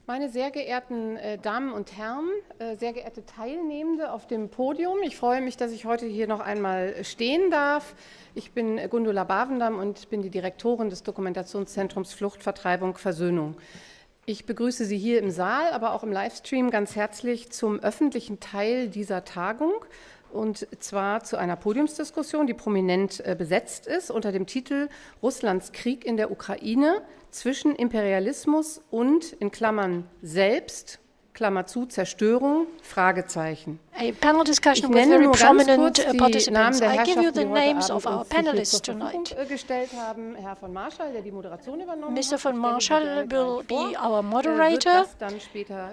Meine sehr geehrten Damen und Herren, sehr geehrte Teilnehmende auf dem Podium, ich freue mich, dass ich heute hier noch einmal stehen darf. Ich bin Gundula Bavendam und bin die Direktorin des Dokumentationszentrums Flucht, Vertreibung, Versöhnung. Ich begrüße Sie hier im Saal, aber auch im Livestream ganz herzlich zum öffentlichen Teil dieser Tagung, und zwar zu einer Podiumsdiskussion, die prominent besetzt ist unter dem Titel Russlands Krieg in der Ukraine zwischen Imperialismus und, in Klammern, Selbst, Klammer zu, Zerstörung, Fragezeichen. A panel discussion with very prominent participants. I give you the names of our panelists tonight. Herr von Marschall, der die Moderation übernommen Mr. von Marschall will be our moderator,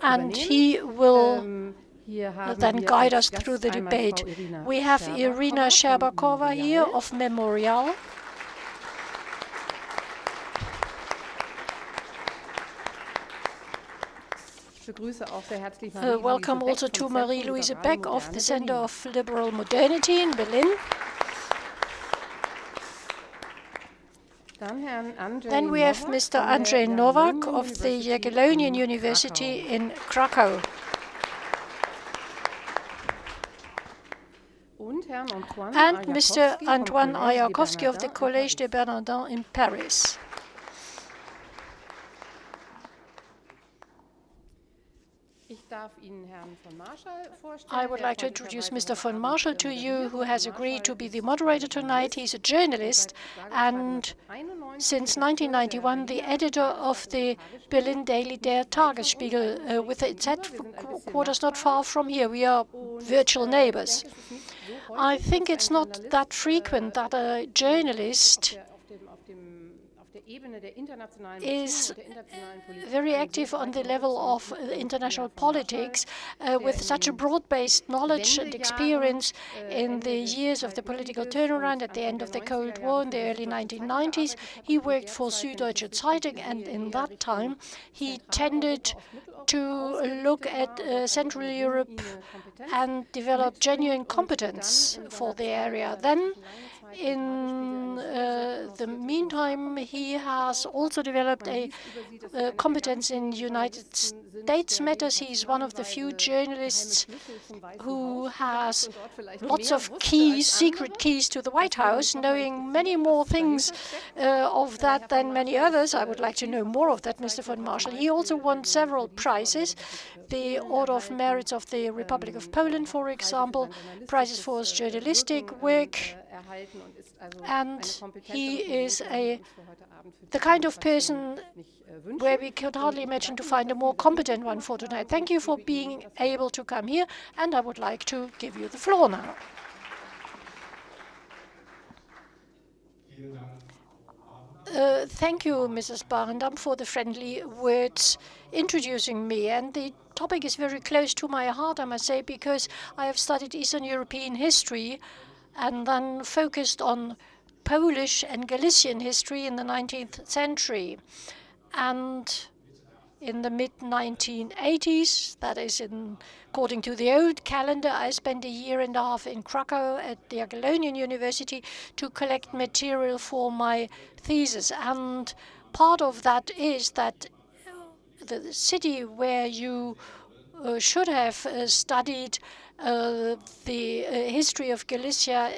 and he will then guide us through the debate. We have Irina Scherbakova here of Memorial. Welcome also to Marieluise Beck of the Center of Liberal Modernity in Berlin. Then we have Mr. Andrzej Nowak of the Jagiellonian University in Cracow. And Mr. Antoine Arjakovsky of the Collège de Bernardins in Paris. I would like to introduce Mr. von Marschall to you, who has agreed to be the moderator tonight. He's a journalist and since 1991 the editor of the Berlin daily Der Tagesspiegel, with its headquarters not far from here. We are virtual neighbors. I think it's not that frequent that a journalist is very active on the level of international politics, with such a broad-based knowledge and experience in the years of the political turnaround at the end of the Cold War in the early 1990s. He worked for Süddeutsche Zeitung, and in that time he tended to look at Central Europe and develop genuine competence for the area. Then, in the meantime, he has also developed a competence in United States matters. He's one of the few journalists who has lots of keys, secret keys to the White House, knowing many more things of that than many others. I would like to know more of that, Mr. von Marschall. He also won several prizes, the Order of Merit of the Republic of Poland, for example, prizes for his journalistic work, and he is the kind of person where we could hardly imagine to find a more competent one for tonight. Thank you for being able to come here, and I would like to give you the floor now. Thank you, Mrs. Barendam, for the friendly words introducing me. And the topic is very close to my heart, I must say, because I have studied Eastern European history and then focused on Polish and Galician history in the 19th century. And in the mid-1980s, that is according to the old calendar, I spent a year and a half in Cracow at the Jagiellonian University to collect material for my thesis. And part of that is that the city where you should have studied the history of Galicia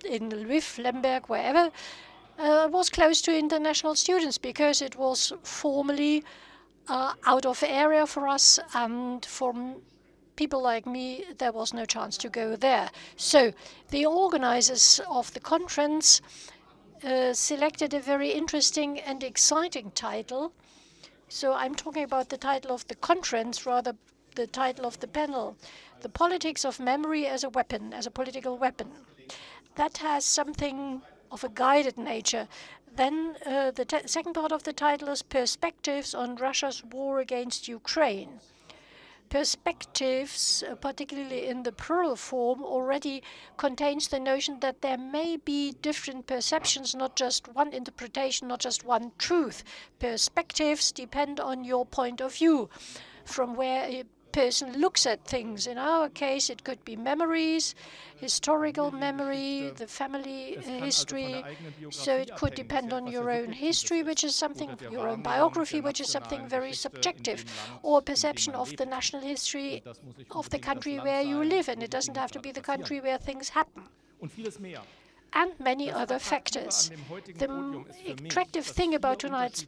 in Lviv, Lemberg, wherever, was close to international students because it was formerly out of area for us, and for people like me, there was no chance to go there. So the organizers of the conference selected a very interesting and exciting title. So I'm talking about the title of the conference, rather the title of the panel, The Politics of Memory as a Weapon, as a Political Weapon. That has something of a guided nature. Then the second part of the title is Perspectives on Russia's War Against Ukraine. Perspectives, particularly in the plural form, already contains the notion that there may be different perceptions, not just one interpretation, not just one truth. Perspectives depend on your point of view, from where person looks at things. In our case, it could be memories, historical memory, the family history. So it could depend on your own history, which is something, your own biography, which is something very subjective, or perception of the national history of the country where you live. And it doesn't have to be the country where things happen. And many other factors. The attractive thing about tonight's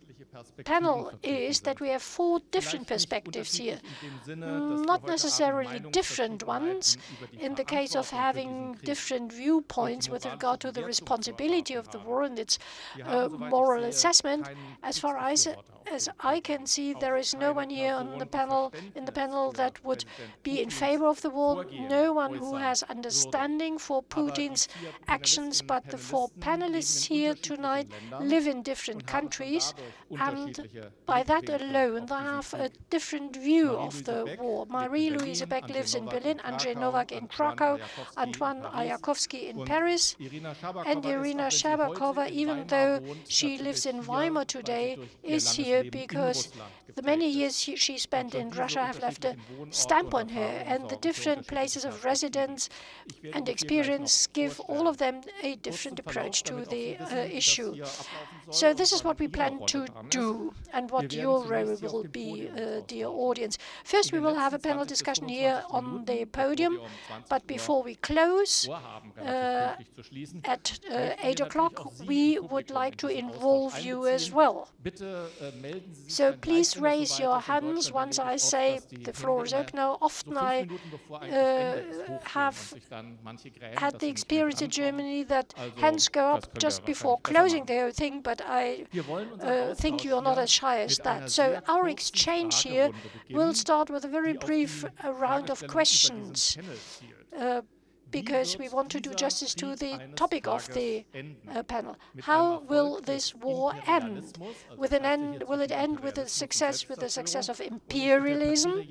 panel is that we have 4 different perspectives here. Not necessarily different ones in the case of having different viewpoints with regard to the responsibility of the war and its moral assessment. As far as I can see, there is no one here on the panel, that would be in favor of the war, no one who has understanding for Putin's actions, but the 4 panelists here tonight live in different countries, and by that alone they have a different view of the war. Marieluise Beck lives in Berlin, Andrzej Nowak in Cracow, Antoine Arjakovsky in Paris, and Irina Scherbakova, even though she lives in Weimar today, is here because the many years she spent in Russia have left a stamp on her, and the different places of residence and experience give all of them a different approach to the issue. So this is what we plan to do and what your role will be, dear audience. First, we will have a panel discussion here on the podium, but before we close at 8 o'clock, we would like to involve you as well. So please raise your hands once I say the floor is open. Now, often I have had the experience in Germany that hands go up just before closing the whole thing, but I think you are not as shy as that. So our exchange here will start with a very brief round of questions, because we want to do justice to the topic of the panel. How will this war end? Will it end with the success of imperialism?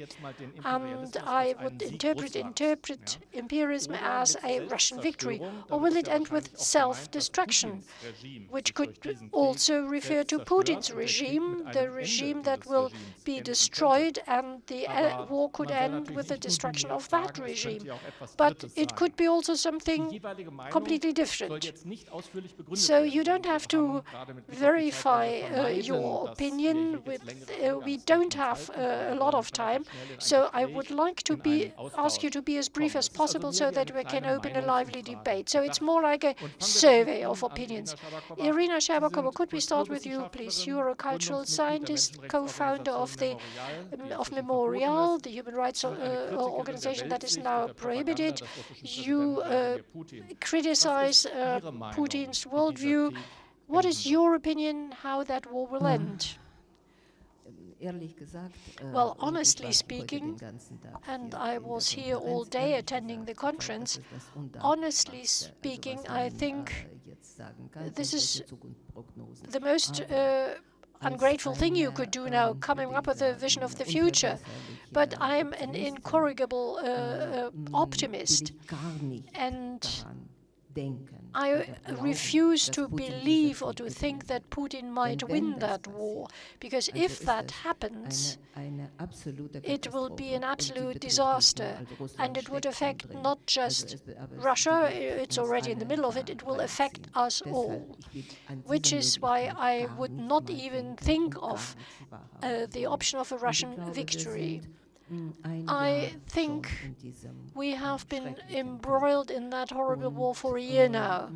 And I would interpret imperialism as a Russian victory. Or will it end with self-destruction, which could also refer to Putin's regime, the regime that will be destroyed, and the war could end with the destruction of that regime. But it could be also something completely different. So you don't have to verify your opinion. We don't have a lot of time, so I would like to ask you to be as brief as possible so that we can open a lively debate. So it's more like a survey of opinions. Irina Scherbakova, could we start with you, please? You are a cultural scientist, co-founder of Memorial, the human rights organization that is now prohibited. You criticize Putin's worldview. What is your opinion how that war will end? Well, honestly speaking, and I was here all day attending the conference, honestly speaking, I think this is the most ungrateful thing you could do now, coming up with a vision of the future. But I'm an incorrigible optimist, and I refuse to believe or to think that Putin might win that war, because if that happens, it will be an absolute disaster, and it would affect not just Russia, it's already in the middle of it, it will affect us all, which is why I would not even think of the option of a Russian victory. I think we have been embroiled in that horrible war for a year now.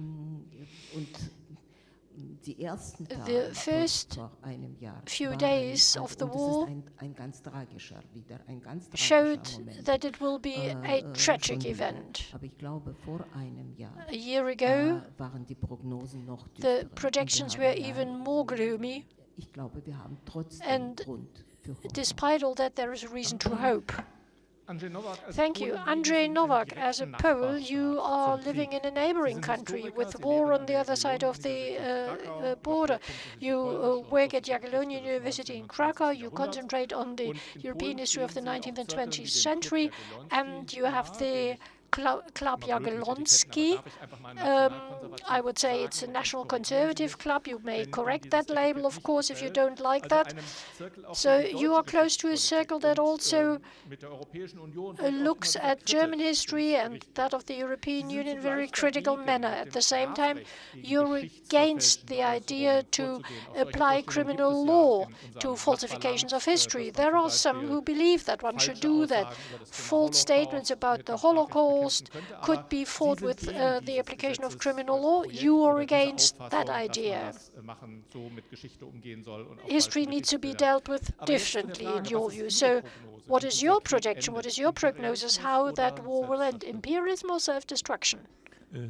The first few days of the war showed that it will be a tragic event. A year ago, the projections were even more gloomy, and despite all that, there is a reason to hope. Thank you. Andrzej Nowak, as a Pole, you are living in a neighboring country with war on the other side of the border. You work at Jagiellonian University in Cracow. You concentrate on the European history of the 19th and 20th century, and you have the Club Jagiellonian. I would say it's a national conservative club. You may correct that label, of course, if you don't like that. So you are close to a circle that also looks at German history and that of the European Union in a very critical manner. At the same time, you're against the idea to apply criminal law to falsifications of history. There are some who believe that one should do that. False statements about the Holocaust could be fought with the application of criminal law. You are against that idea. History needs to be dealt with differently, in your view. So what is your projection? What is your prognosis? How that war will end? Imperialism or self-destruction?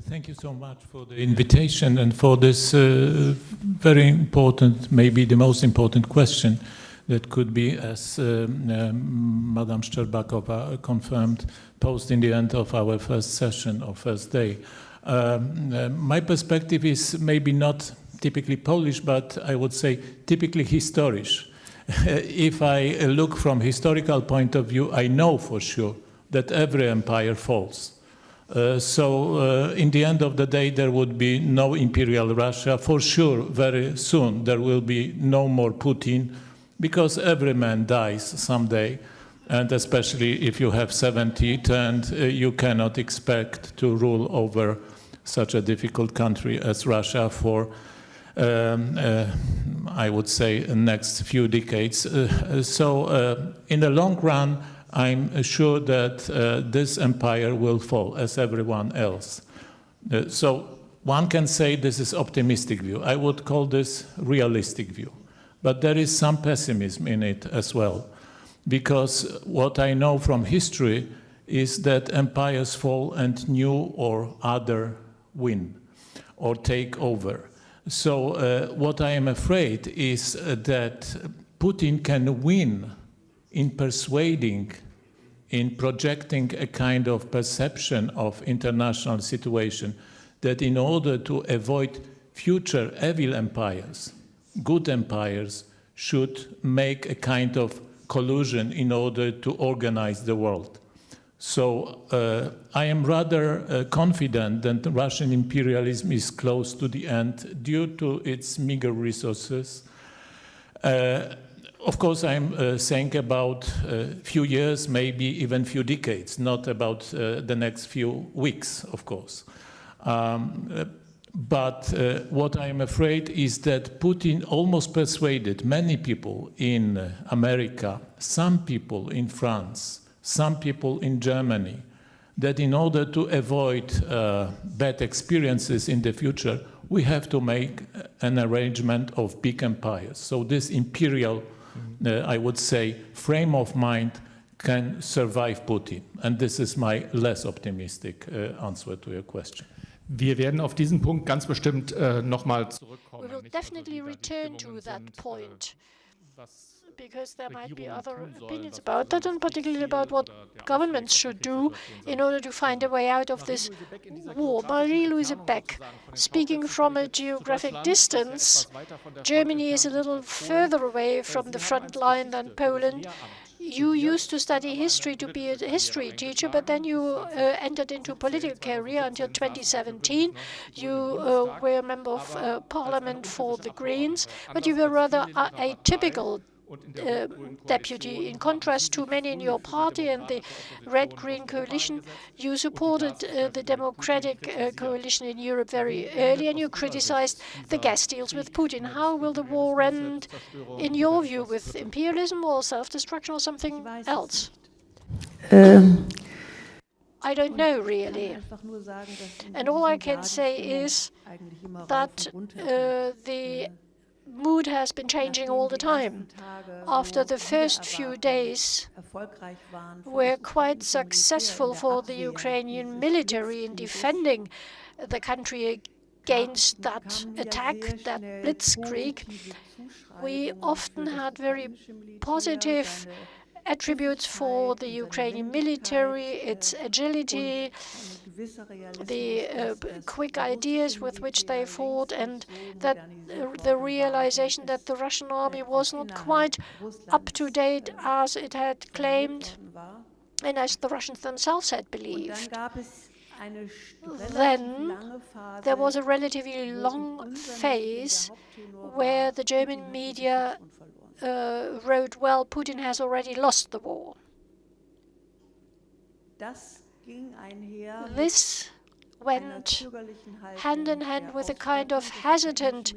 Thank you so much for the invitation and for this very important, maybe the most important question that could be, as Madame Scherbakova confirmed, posed in the end of our first session or first day. My perspective is maybe not typically Polish, but I would say typically historic. If I look from historical point of view, I know for sure that every empire falls. So in the end of the day, there would be no imperial Russia. For sure, very soon, there will be no more Putin, because every man dies someday. And especially if you have 70, and you cannot expect to rule over such a difficult country as Russia for, I would say, the next few decades. So in the long run, I'm sure that this empire will fall, as everyone else. So one can say this is optimistic view. I would call this realistic view. But there is some pessimism in it as well. Because what I know from history is that empires fall and new or other win or take over. So what I am afraid is that Putin can win in persuading, in projecting a kind of perception of international situation that in order to avoid future evil empires, good empires should make a kind of collusion in order to organize the world. So I am rather confident that Russian imperialism is close to the end due to its meager resources. Of course, I'm saying about a few years, maybe even few decades, not about the next few weeks, of course. But what I am afraid is that Putin almost persuaded many people in America, some people in France, some people in Germany, that in order to avoid bad experiences in the future, we have to make an arrangement of big empires. So this imperial, I would say, frame of mind can survive Putin. And this is my less optimistic answer to your question. Wir werden auf diesen Punkt ganz bestimmt nochmal zurückkommen. We will definitely return to that point, because there might be other opinions about that, and particularly about what governments should do in order to find a way out of this war. Marieluise Beck, speaking from a geographic distance, Germany is a little further away from the front line than Poland. You used to study history to be a history teacher, but then you entered into a political career until 2017. You were a member of parliament for the Greens, but you were rather atypical deputy. In contrast to many in your party and the Red-Green coalition, you supported the democratic coalition in Europe very early, and you criticized the gas deals with Putin. How will the war end, in your view, with imperialism or self-destruction or something else? I don't know, really. And all I can say is that the mood has been changing all the time. After the first few days were quite successful for the Ukrainian military in defending the country against that attack, that blitzkrieg, we often had very positive attributes for the Ukrainian military, its agility, the quick ideas with which they fought, and that the realization that the Russian army was not quite up to date as it had claimed and as the Russians themselves had believed. Then there was a relatively long phase where the German media wrote, well, Putin has already lost the war. This went hand in hand with a kind of hesitant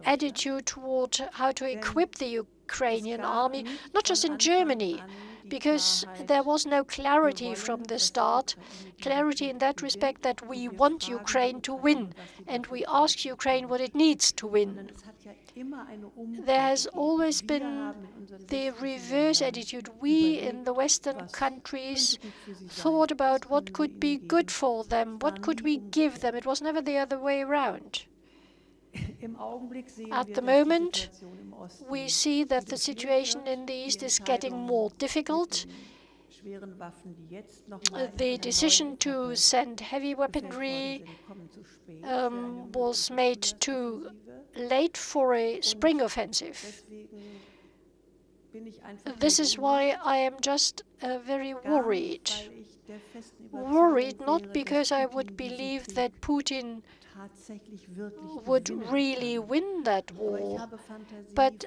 attitude toward how to equip the Ukrainian army, not just in Germany, because there was no clarity from the start, clarity in that respect that we want Ukraine to win, and we ask Ukraine what it needs to win. There has always been the reverse attitude. We in the Western countries thought about what could be good for them, what could we give them. It was never the other way around. At the moment, we see that the situation in the East is getting more difficult. The decision to send heavy weaponry was made too late for a spring offensive. This is why I am just very worried. Worried not because I would believe that Putin would really win that war, but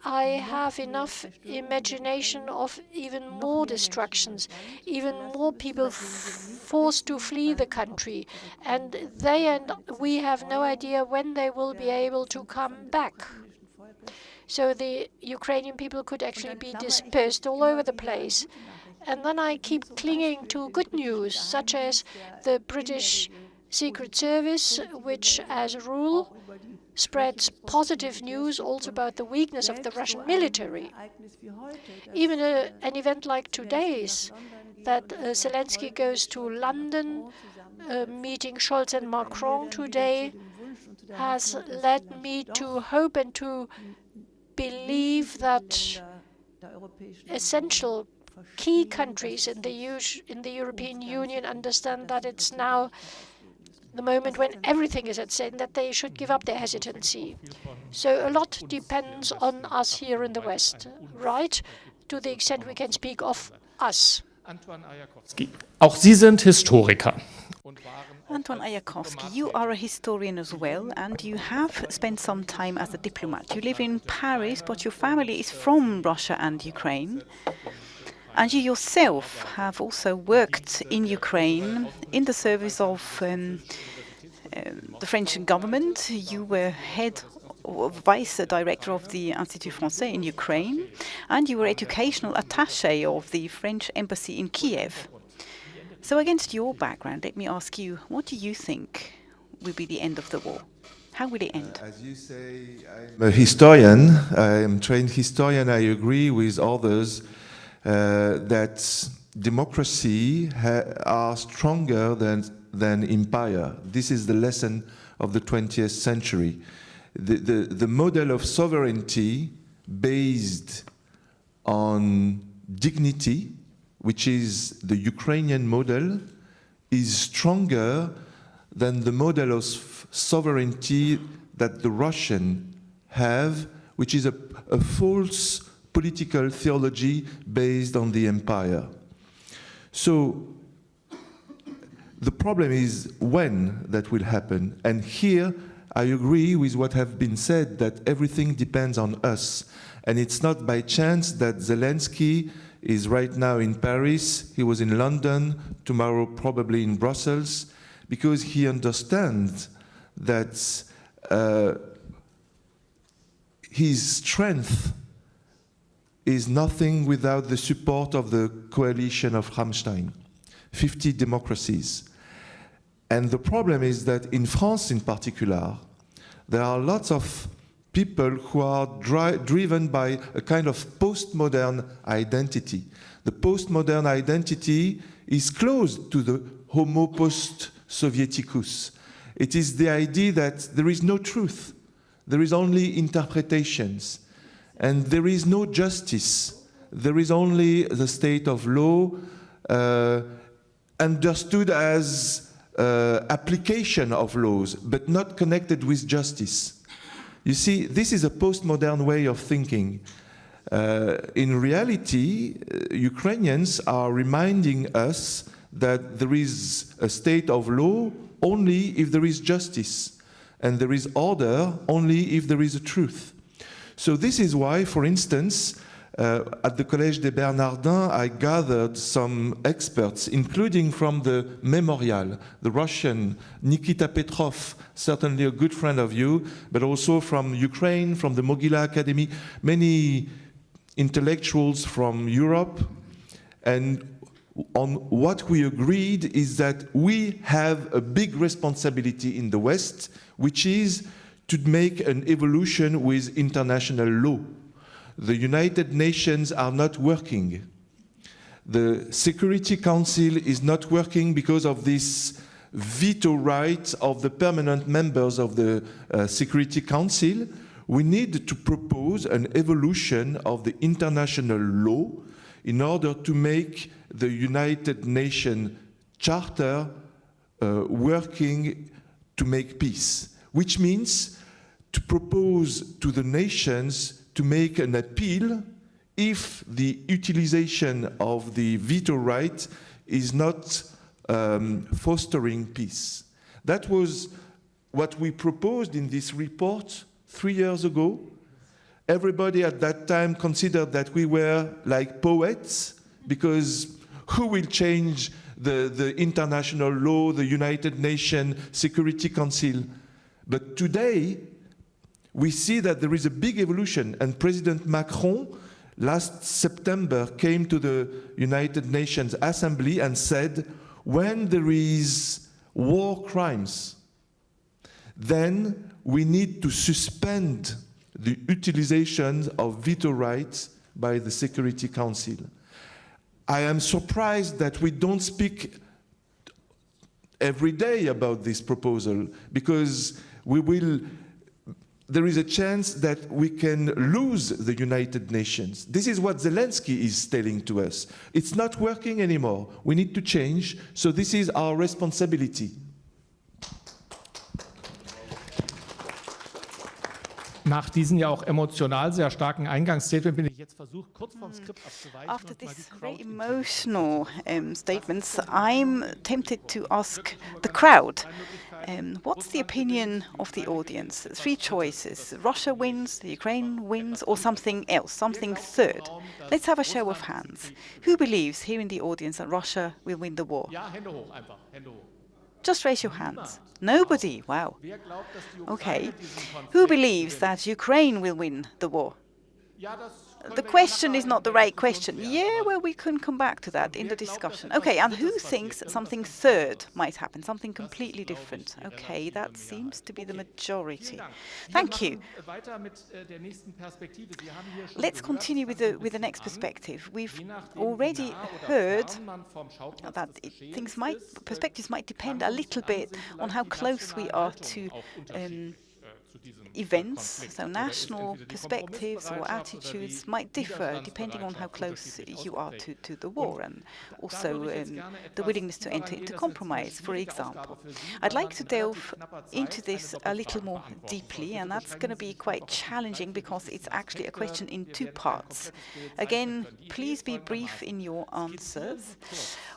I have enough imagination of even more destructions, even more people forced to flee the country, and they and we have no idea when they will be able to come back. So the Ukrainian people could actually be dispersed all over the place. And then I keep clinging to good news, such as the British Secret Service, which, as a rule, spreads positive news also about the weakness of the Russian military. Even an event like today's, that Zelensky goes to London, meeting Scholz and Macron today, has led me to hope and to believe that essential key countries in the European Union understand that it's now the moment when everything is at stake, that they should give up their hesitancy. So a lot depends on us here in the West, right? To the extent we can speak of us. Antoine Arjakovsky. Auch Sie sind Historiker. Antoine Arjakovsky, you are a historian as well, and you have spent some time as a diplomat. You live in Paris, but your family is from Russia and Ukraine. And you yourself have also worked in Ukraine in the service of the French government. You were head or vice director of the Institut Français in Ukraine, and you were educational attaché of the French embassy in Kiev. So against your background, let me ask you, what do you think will be the end of the war? How will it end? As you say, I'm a historian. I am a trained historian. I agree with others that democracy are stronger than empire. This is the lesson of the 20th century. The model of sovereignty based on dignity, which is the Ukrainian model, is stronger than the model of sovereignty that the Russians have, which is a false political theology based on the empire. So the problem is when that will happen. And here I agree with what have been said, that everything depends on us. And it's not by chance that Zelensky is right now in Paris. He was in London, tomorrow probably in Brussels, because he understands that his strength is nothing without the support of the coalition of Rammstein, 50 democracies. And the problem is that in France in particular, there are lots of people who are driven by a kind of postmodern identity. The postmodern identity is close to the homo post-sovieticus. It is the idea that there is no truth, there is only interpretations, and there is no justice. There is only the state of law understood as application of laws, but not connected with justice. You see, this is a postmodern way of thinking. In reality, Ukrainians are reminding us that there is a state of law only if there is justice, and there is order only if there is a truth. So this is why, for instance, at the Collège des Bernardins, I gathered some experts, including from the Memorial, the Russian, Nikita Petrov, certainly a good friend of you, but also from Ukraine, from the Mogila Academy, many intellectuals from Europe. And on what we agreed is that we have a big responsibility in the West, which is to make an evolution with international law. The United Nations are not working. The Security Council is not working because of this veto right of the permanent members of the Security Council. We need to propose an evolution of the international law in order to make the United Nations Charter working to make peace, which means to propose to the nations to make an appeal if the utilization of the veto right is not fostering peace. That was what we proposed in this report 3 years ago. Everybody at that time considered that we were like poets, because who will change the international law, the United Nations Security Council? But today, we see that there is a big evolution, and President Macron last September came to the United Nations Assembly and said, when there is war crimes, then we need to suspend the utilization of veto rights by the Security Council. I am surprised that we don't speak every day about this proposal, because there is a chance that we can lose the United Nations. This is what Zelensky is telling to us. It's not working anymore. We need to change, so this is our responsibility. Nach diesem ja auch emotional sehr starken Eingangsstatement bin ich jetzt versucht, kurz vom Skript abzuweichen. After these very emotional statements, I'm tempted to ask the crowd, what's the opinion of the audience? 3 choices. Russia wins, the Ukraine wins, or something else, something third. Let's have a show of hands. Who believes here in the audience that Russia will win the war? Ja, Hände hoch einfach, Hände hoch. Just raise your hands. Nobody? Wow. Okay. Who believes that Ukraine will win the war? The question is not the right question. Yeah, well, we can come back to that in the discussion. Okay, and who thinks something third might happen, something completely different? Okay, that seems to be the majority. Thank you. Let's continue with the next perspective. We've already heard that perspectives might depend a little bit on how close we are to events, so national perspectives or attitudes might differ depending on how close you are to the war, and also the willingness to enter into compromise, for example. I'd like to delve into this a little more deeply, and that's going to be quite challenging because it's actually a question in 2 parts. Again, please be brief in your answers.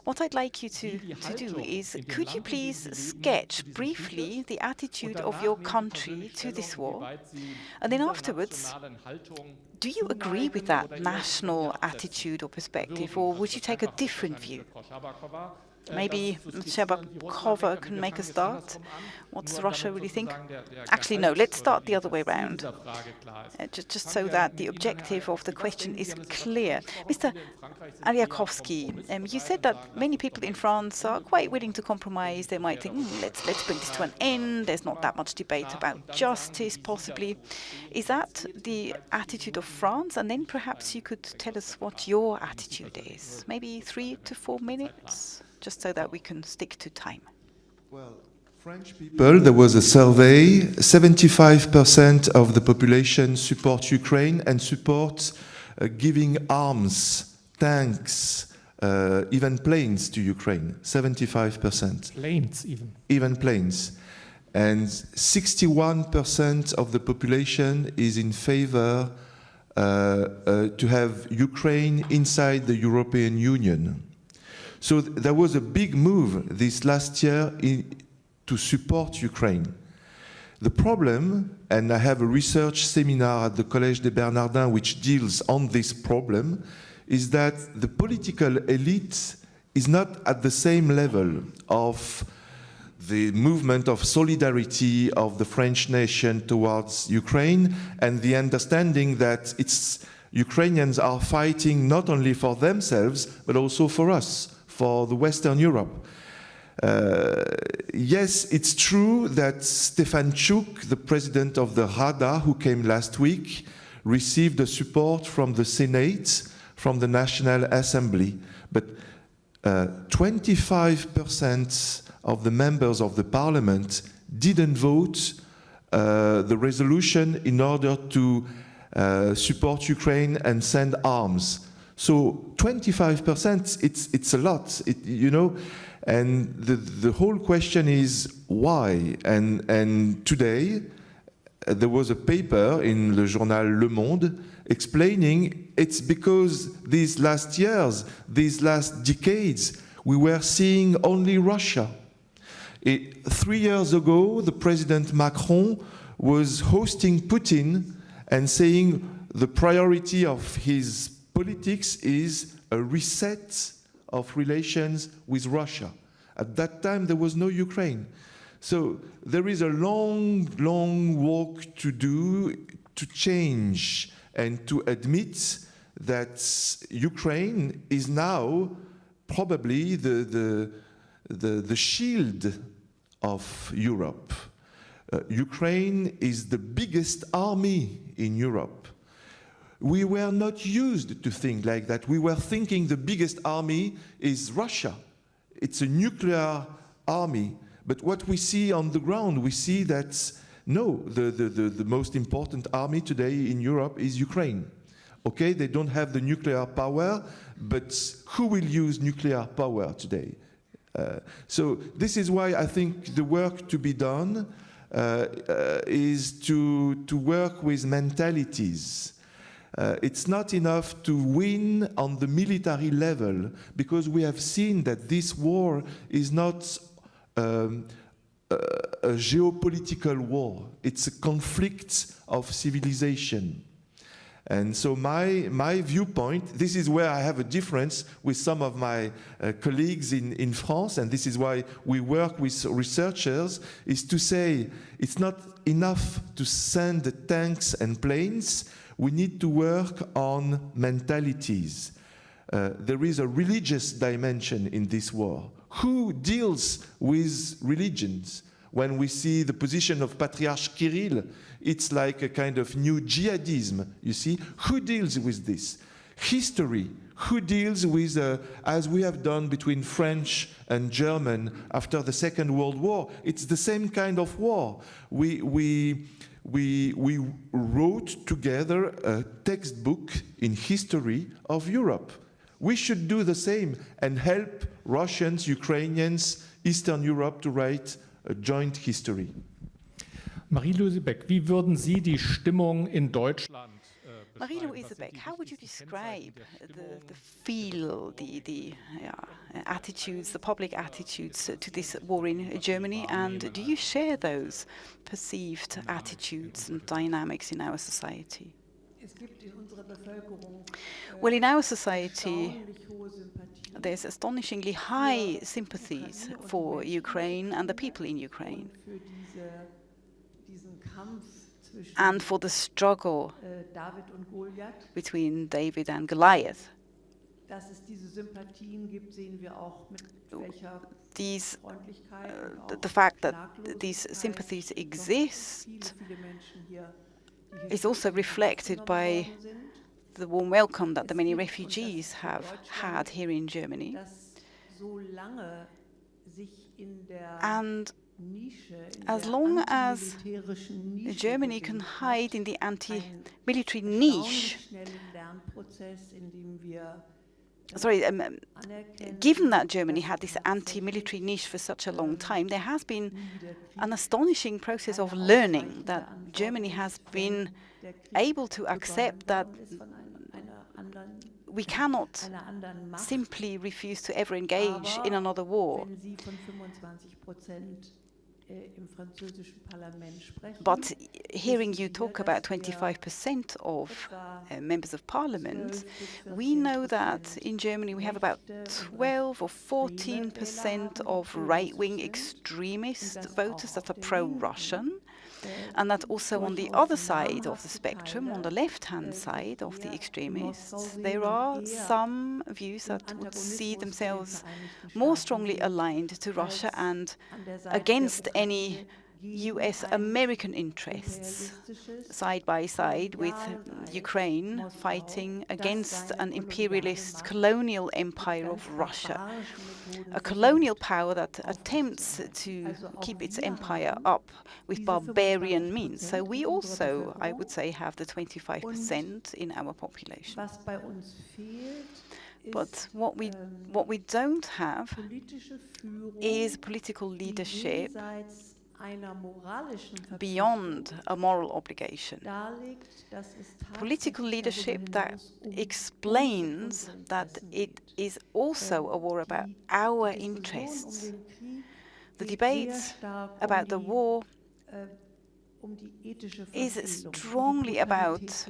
What I'd like you to do is, could you please sketch briefly the attitude of your country to this war? And then afterwards, do you agree with that national attitude or perspective, or would you take a different view? Maybe Scherbakova can make a start. What does Russia really think? Actually, no, let's start the other way around, just so that the objective of the question is clear. Mr. Arjakovsky, you said that many people in France are quite willing to compromise. They might think, let's bring this to an end. There's not that much debate about justice, possibly. Is that the attitude of France? And then perhaps you could tell us what your attitude is. Maybe 3 to 4 minutes, just so that we can stick to time. Well, French people, there was a survey, 75% of the population support Ukraine and support giving arms, tanks, even planes to Ukraine, 75%. Planes even. Even planes. And 61% of the population is in favor to have Ukraine inside the European Union. So there was a big move this last year to support Ukraine. The problem, and I have a research seminar at the Collège de Bernardins which deals on this problem, is that the political elite is not at the same level of the movement of solidarity of the French nation towards Ukraine and the understanding that Ukrainians are fighting not only for themselves but also for us, for the Western Europe. Yes, it's true that Stefanchuk, the president of the Rada, who came last week, received the support from the Senate, from the National Assembly, but 25% of the members of the parliament didn't vote the resolution in order to support Ukraine and send arms. So 25%, it's a lot, you know, and the whole question is why? And today there was a paper in Le Journal Le Monde explaining it's because these last years, these last decades, we were seeing only Russia. 3 years ago, the President Macron was hosting Putin and saying the priority of his politics is a reset of relations with Russia. At that time, there was no Ukraine. So there is a long, long walk to do to change and to admit that Ukraine is now probably the shield of Europe. Ukraine is the biggest army in Europe. We were not used to think like that. We were thinking the biggest army is Russia. It's a nuclear army. But what we see on the ground, we see that no, the most important army today in Europe is Ukraine. Okay, they don't have the nuclear power, but who will use nuclear power today? So this is why I think the work to be done is to work with mentalities. It's not enough to win on the military level, because we have seen that this war is not a geopolitical war. It's a conflict of civilization. And so my viewpoint, this is where I have a difference with some of my colleagues in France, and this is why we work with researchers, is to say it's not enough to send tanks and planes. We need to work on mentalities. There is a religious dimension in this war. Who deals with religions? When we see the position of Patriarch Kirill, it's like a kind of new jihadism, you see? Who deals with this? History. Who deals with, as we have done between French and German after the Second World War, it's the same kind of war. We wrote together a textbook in history of Europe. We should do the same and help Russians, Ukrainians, Eastern Europe to write a joint history. Marieluise Beck, wie würden Sie die Stimmung in Deutschland Marieluise Beck, how would you describe the feel, the attitudes, the public attitudes to this war in Germany, and do you share those perceived attitudes and dynamics in our society? Well, in our society, there's astonishingly high sympathies for Ukraine and the people in Ukraine, and for the struggle between David and Goliath. The fact that these sympathies exist is also reflected by the warm welcome that the many refugees have had here in Germany. And as long as Germany can hide in the anti-military niche given that Germany had this anti-military niche for such a long time, there has been an astonishing process of learning that Germany has been able to accept that we cannot simply refuse to ever engage in another war. But hearing you talk about 25% of members of parliament, we know that in Germany we have about 12 or 14% of right-wing extremist voters that are pro-Russian, and that also on the other side of the spectrum, on the left-hand side of the extremists, there are some views that would see themselves more strongly aligned to Russia and against any US-American interests, side by side with Ukraine fighting against an imperialist colonial empire of Russia, a colonial power that attempts to keep its empire up with barbarian means. So we also, I would say, have the 25% in our population. But what we don't have is political leadership beyond a moral obligation. Political leadership that explains that it is also a war about our interests. The debate about the war is strongly about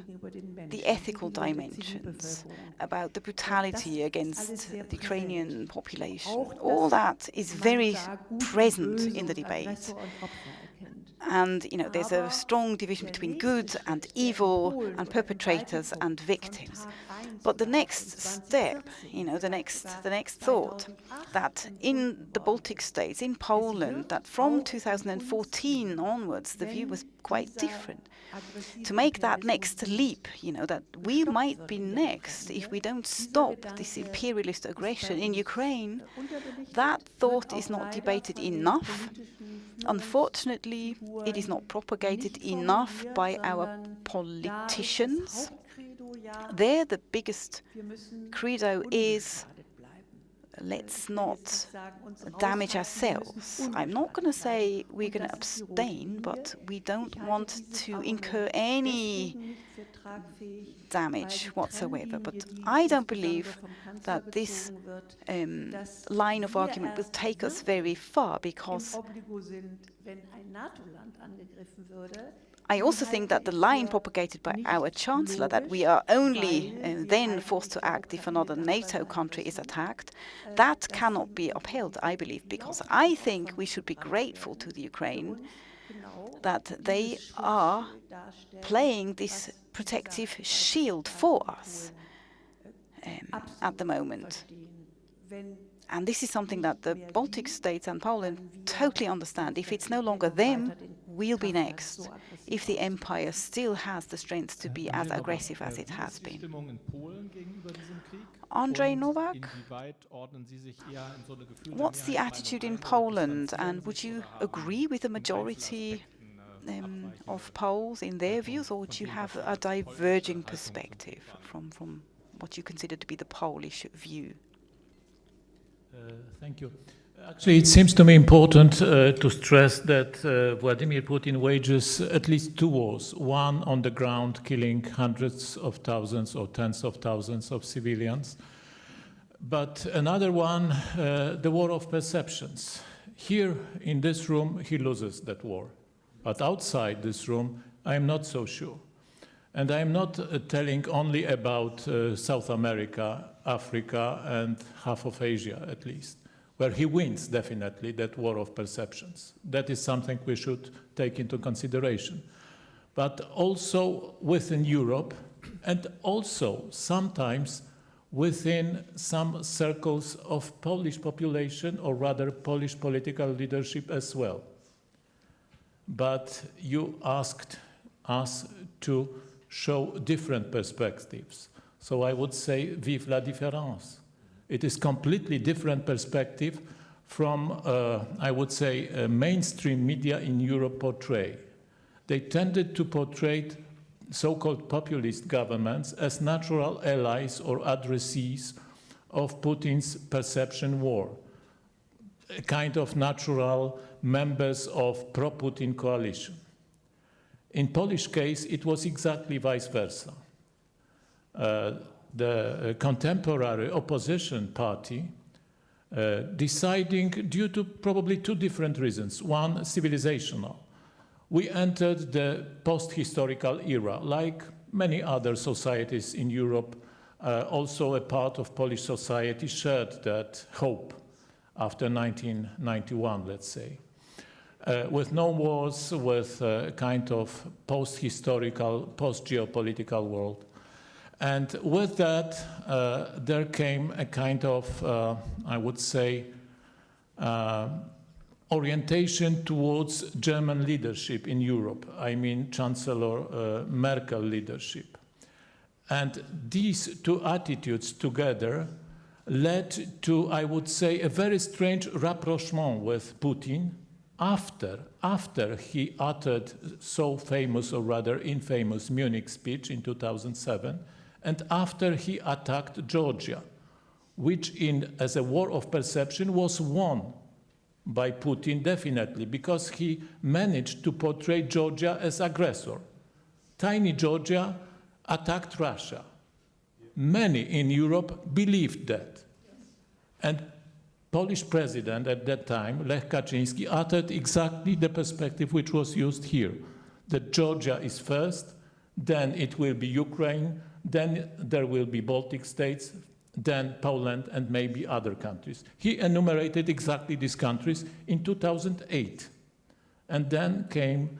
the ethical dimensions, about the brutality against the Ukrainian population. All that is very present in the debate. And, you know, there's a strong division between good and evil and perpetrators and victims. But the next step, you know, the next thought, that in the Baltic states, in Poland, that from 2014 onwards, the view was quite different. To make that next leap, you know, that we might be next if we don't stop this imperialist aggression in Ukraine, that thought is not debated enough. Unfortunately, it is not propagated enough by our politicians. There, the biggest credo is, let's not damage ourselves. I'm not going to say we're going to abstain, but we don't want to incur any damage whatsoever. But I don't believe that this line of argument will take us very far, because I also think that the line propagated by our Chancellor, that we are only then forced to act if another NATO country is attacked, that cannot be upheld, I believe, because I think we should be grateful to the Ukraine that they are playing this protective shield for us at the moment. And this is something that the Baltic states and Poland totally understand. If it's no longer them, we'll be next, if the empire still has the strength to be as aggressive as it has been. Andrzej, Nowak, what's the attitude in Poland, and would you agree with the majority of Poles in their views, or would you have a diverging perspective from what you consider to be the Polish view? Thank you. Actually, it seems to me important to stress that Vladimir Putin wages at least two wars. One on the ground, killing hundreds of thousands or tens of thousands of civilians. But another one, the war of perceptions. Here in this room, he loses that war. But outside this room, I'm not so sure. And I'm not telling only about South America, Africa, and half of Asia, at least, where he wins, definitely, that war of perceptions. That is something we should take into consideration. But also within Europe, and also sometimes within some circles of Polish population, or rather Polish political leadership as well. But you asked us to show different perspectives. So I would say, vive la différence. It is completely different perspective from, I would say, mainstream media in Europe portray. They tended to portray so-called populist governments as natural allies or addressees of Putin's perception war, a kind of natural members of pro-Putin coalition. In Polish case, it was exactly vice versa. The contemporary opposition party deciding due to probably two different reasons. One, civilizational. We entered the post-historical era, like many other societies in Europe. Also a part of Polish society shared that hope after 1991, let's say. With no wars, with a kind of post-historical, post-geopolitical world. And with that, there came a kind of, I would say, orientation towards German leadership in Europe. I mean, Chancellor Merkel leadership. And these two attitudes together led to, I would say, a very strange rapprochement with Putin after he uttered so famous, or rather infamous, Munich speech in 2007, and after he attacked Georgia, which as a war of perception was won by Putin definitely, because he managed to portray Georgia as aggressor. Tiny Georgia attacked Russia. Many in Europe believed that. And Polish president at that time, Lech Kaczyński, uttered exactly the perspective which was used here, that Georgia is first, then it will be Ukraine, then there will be Baltic states, then Poland, and maybe other countries. He enumerated exactly these countries in 2008. And then came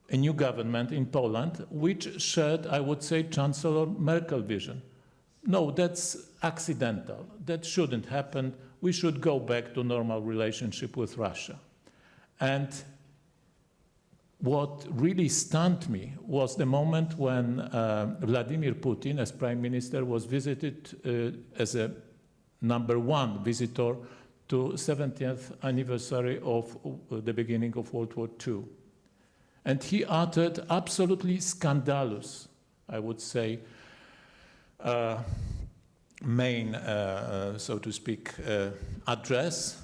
a new government in Poland, which shared, I would say, Chancellor Merkel vision. No, that's accidental. That shouldn't happen. We should go back to normal relationship with Russia. And what really stunned me was the moment when Vladimir Putin, as prime minister, was visited as a #1 visitor to 70th anniversary of the beginning of World War II. And he uttered absolutely scandalous, I would say, main, so to speak, address,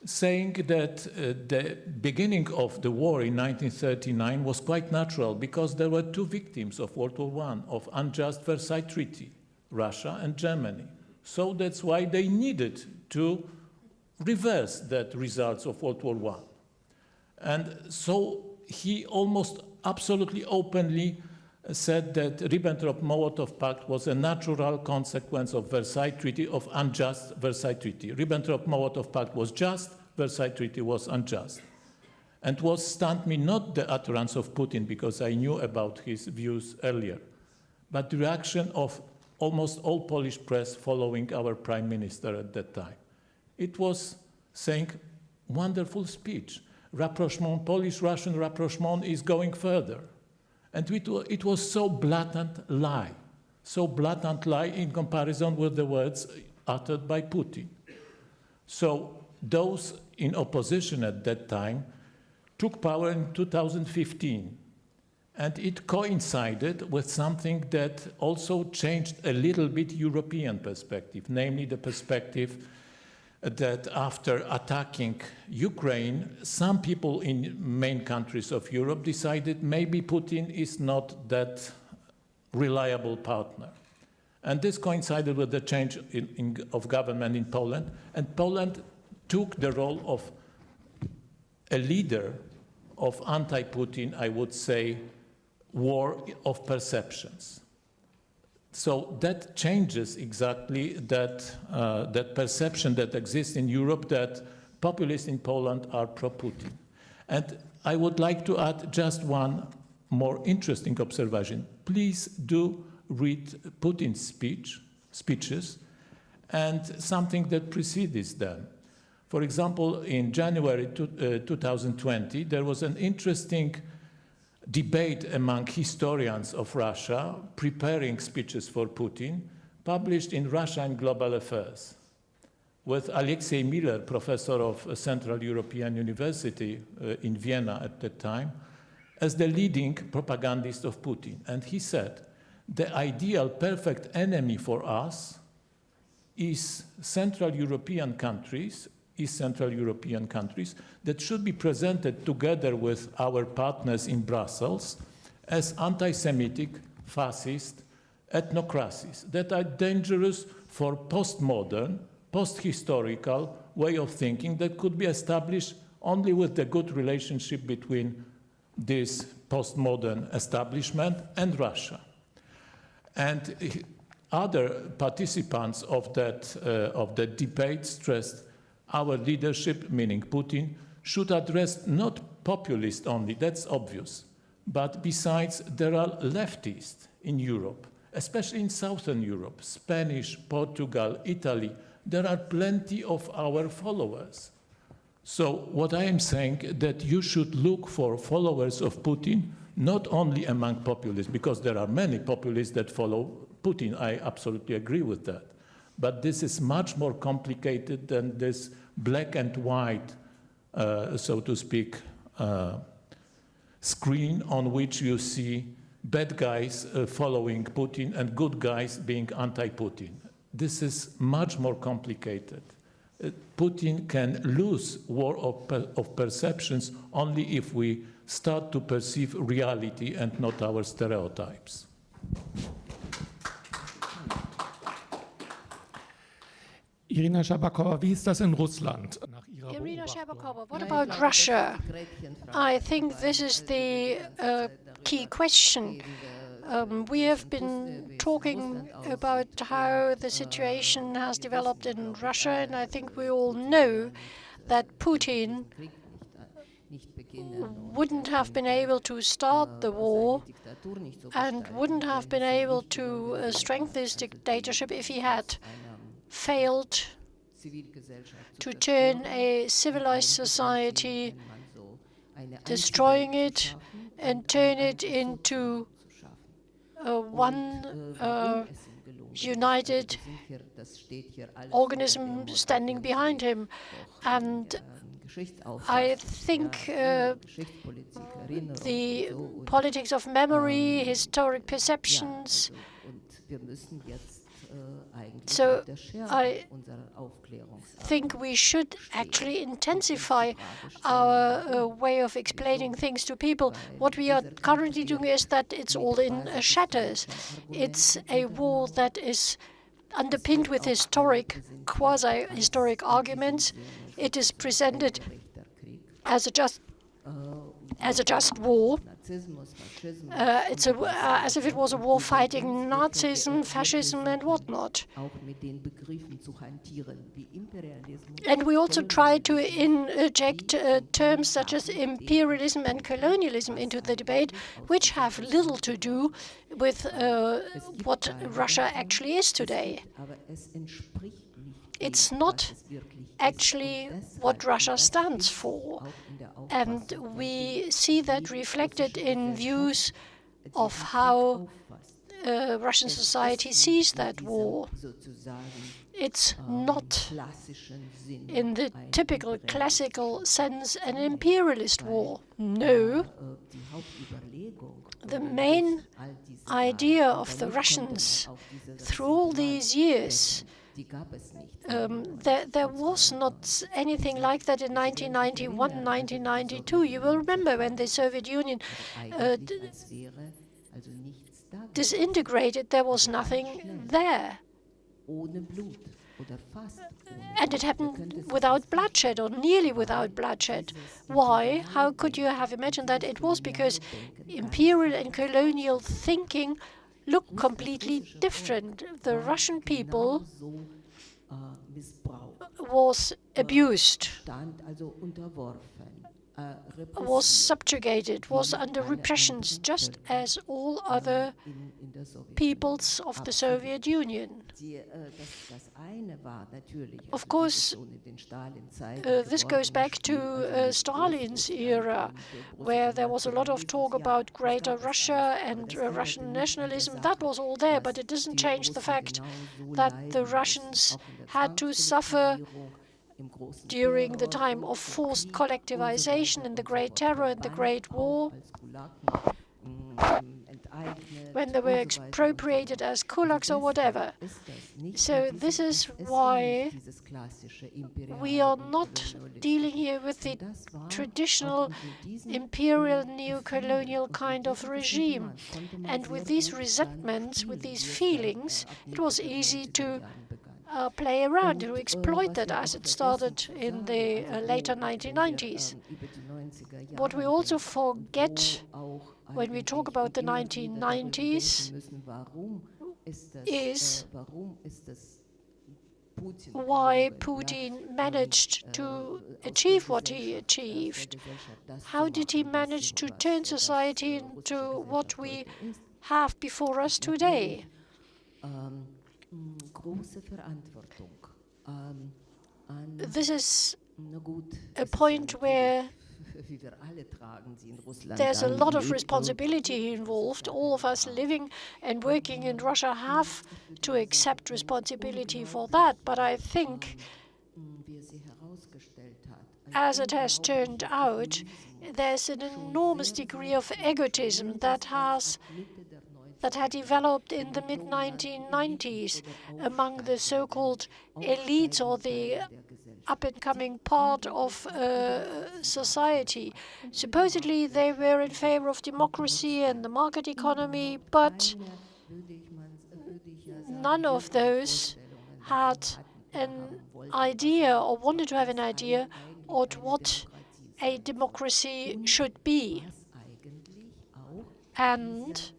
saying that the beginning of the war in 1939 was quite natural because there were two victims of World War I, of unjust Versailles Treaty, Russia and Germany. So that's why they needed to reverse that results of World War I. And so he almost absolutely openly said that Ribbentrop-Molotov Pact was a natural consequence of Versailles Treaty, of unjust Versailles Treaty. Ribbentrop-Molotov Pact was just, Versailles Treaty was unjust. And what stunned me, not the utterance of Putin, because I knew about his views earlier, but the reaction of almost all Polish press following our prime minister at that time. It was saying, wonderful speech. Rapprochement, Polish-Russian rapprochement is going further. And it was so blatant lie in comparison with the words uttered by Putin. So those in opposition at that time took power in 2015. And it coincided with something that also changed a little bit European perspective, namely the perspective that after attacking Ukraine, some people in main countries of Europe decided maybe Putin is not that reliable partner. And this coincided with the change of government in Poland, and Poland took the role of a leader of anti-Putin, I would say, war of perceptions. So that changes exactly that perception that exists in Europe, that populists in Poland are pro-Putin. And I would like to add just one more interesting observation. Please do read Putin's speeches and something that precedes them. For example, in January 2020, there was an interesting debate among historians of Russia preparing speeches for Putin, published in Russia and Global Affairs, with Alexei Miller, professor of Central European University in Vienna at that time, as the leading propagandist of Putin. And he said, the ideal perfect enemy for us East Central European countries that should be presented together with our partners in Brussels as anti-Semitic, fascist ethnocracies that are dangerous for postmodern, post-historical way of thinking that could be established only with the good relationship between this postmodern establishment and Russia. And other participants of that debate stressed our leadership, meaning Putin, should address not populists only, that's obvious, but besides there are leftists in Europe, especially in Southern Europe, Spanish, Portugal, Italy, there are plenty of our followers. So what I am saying that you should look for followers of Putin, not only among populists, because there are many populists that follow Putin, I absolutely agree with that. But this is much more complicated than this black and white, so to speak, screen on which you see bad guys following Putin and good guys being anti-Putin. This is much more complicated. Putin can lose war of perceptions only if we start to perceive reality and not our stereotypes. Irina Scherbakova, wie ist das in Russland? Irina Scherbakova, what about Russia? I think this is the key question. We have been talking about how the situation has developed in Russia, and I think we all know that Putin wouldn't have been able to start the war and wouldn't have been able to strengthen his dictatorship if he had failed to turn a civilized society, destroying it, and turn it into one united organism standing behind him. And I think the politics of memory, historic perceptions, so I think we should actually intensify our way of explaining things to people. What we are currently doing is that it's all in shadows. It's a war that is underpinned with historic, quasi-historic arguments. It is presented as a just war. It's as if it was a war fighting Nazism, fascism, and whatnot. And we also try to inject terms such as imperialism and colonialism into the debate, which have little to do with what Russia actually is today. It's not actually what Russia stands for. And we see that reflected in views of how Russian society sees that war. It's not, in the typical classical sense, an imperialist war. No. The main idea of the Russians through all these years, there was not anything like that in 1991, 1992. You will remember when the Soviet Union disintegrated, there was nothing there. And it happened without bloodshed, or nearly without bloodshed. Why? How could you have imagined that? It was because imperial and colonial thinking looked completely different. The Russian people was abused, was subjugated, was under repressions, just as all other peoples of the Soviet Union. Of course, this goes back to Stalin's era, where there was a lot of talk about Greater Russia and Russian nationalism. That was all there, but it doesn't change the fact that the Russians had to suffer during the time of forced collectivization and the Great Terror and the Great War. when they were expropriated as kulaks or whatever. So this is why we are not dealing here with the traditional imperial neo-colonial kind of regime. And with these resentments, with these feelings, it was easy to play around, to exploit that as it started in the later 1990s. What we also forget when we talk about the 1990s is why Putin managed to achieve what he achieved. How did he manage to turn society into what we have before us today? This is a point where there's a lot of responsibility involved. All of us living and working in Russia have to accept responsibility for that. But I think, as it has turned out, there's an enormous degree of egotism that had developed in the mid-1990s among the so-called elites or the up-and-coming part of society. Supposedly they were in favor of democracy and the market economy, but none of those had an idea or wanted to have an idea of what a democracy should be and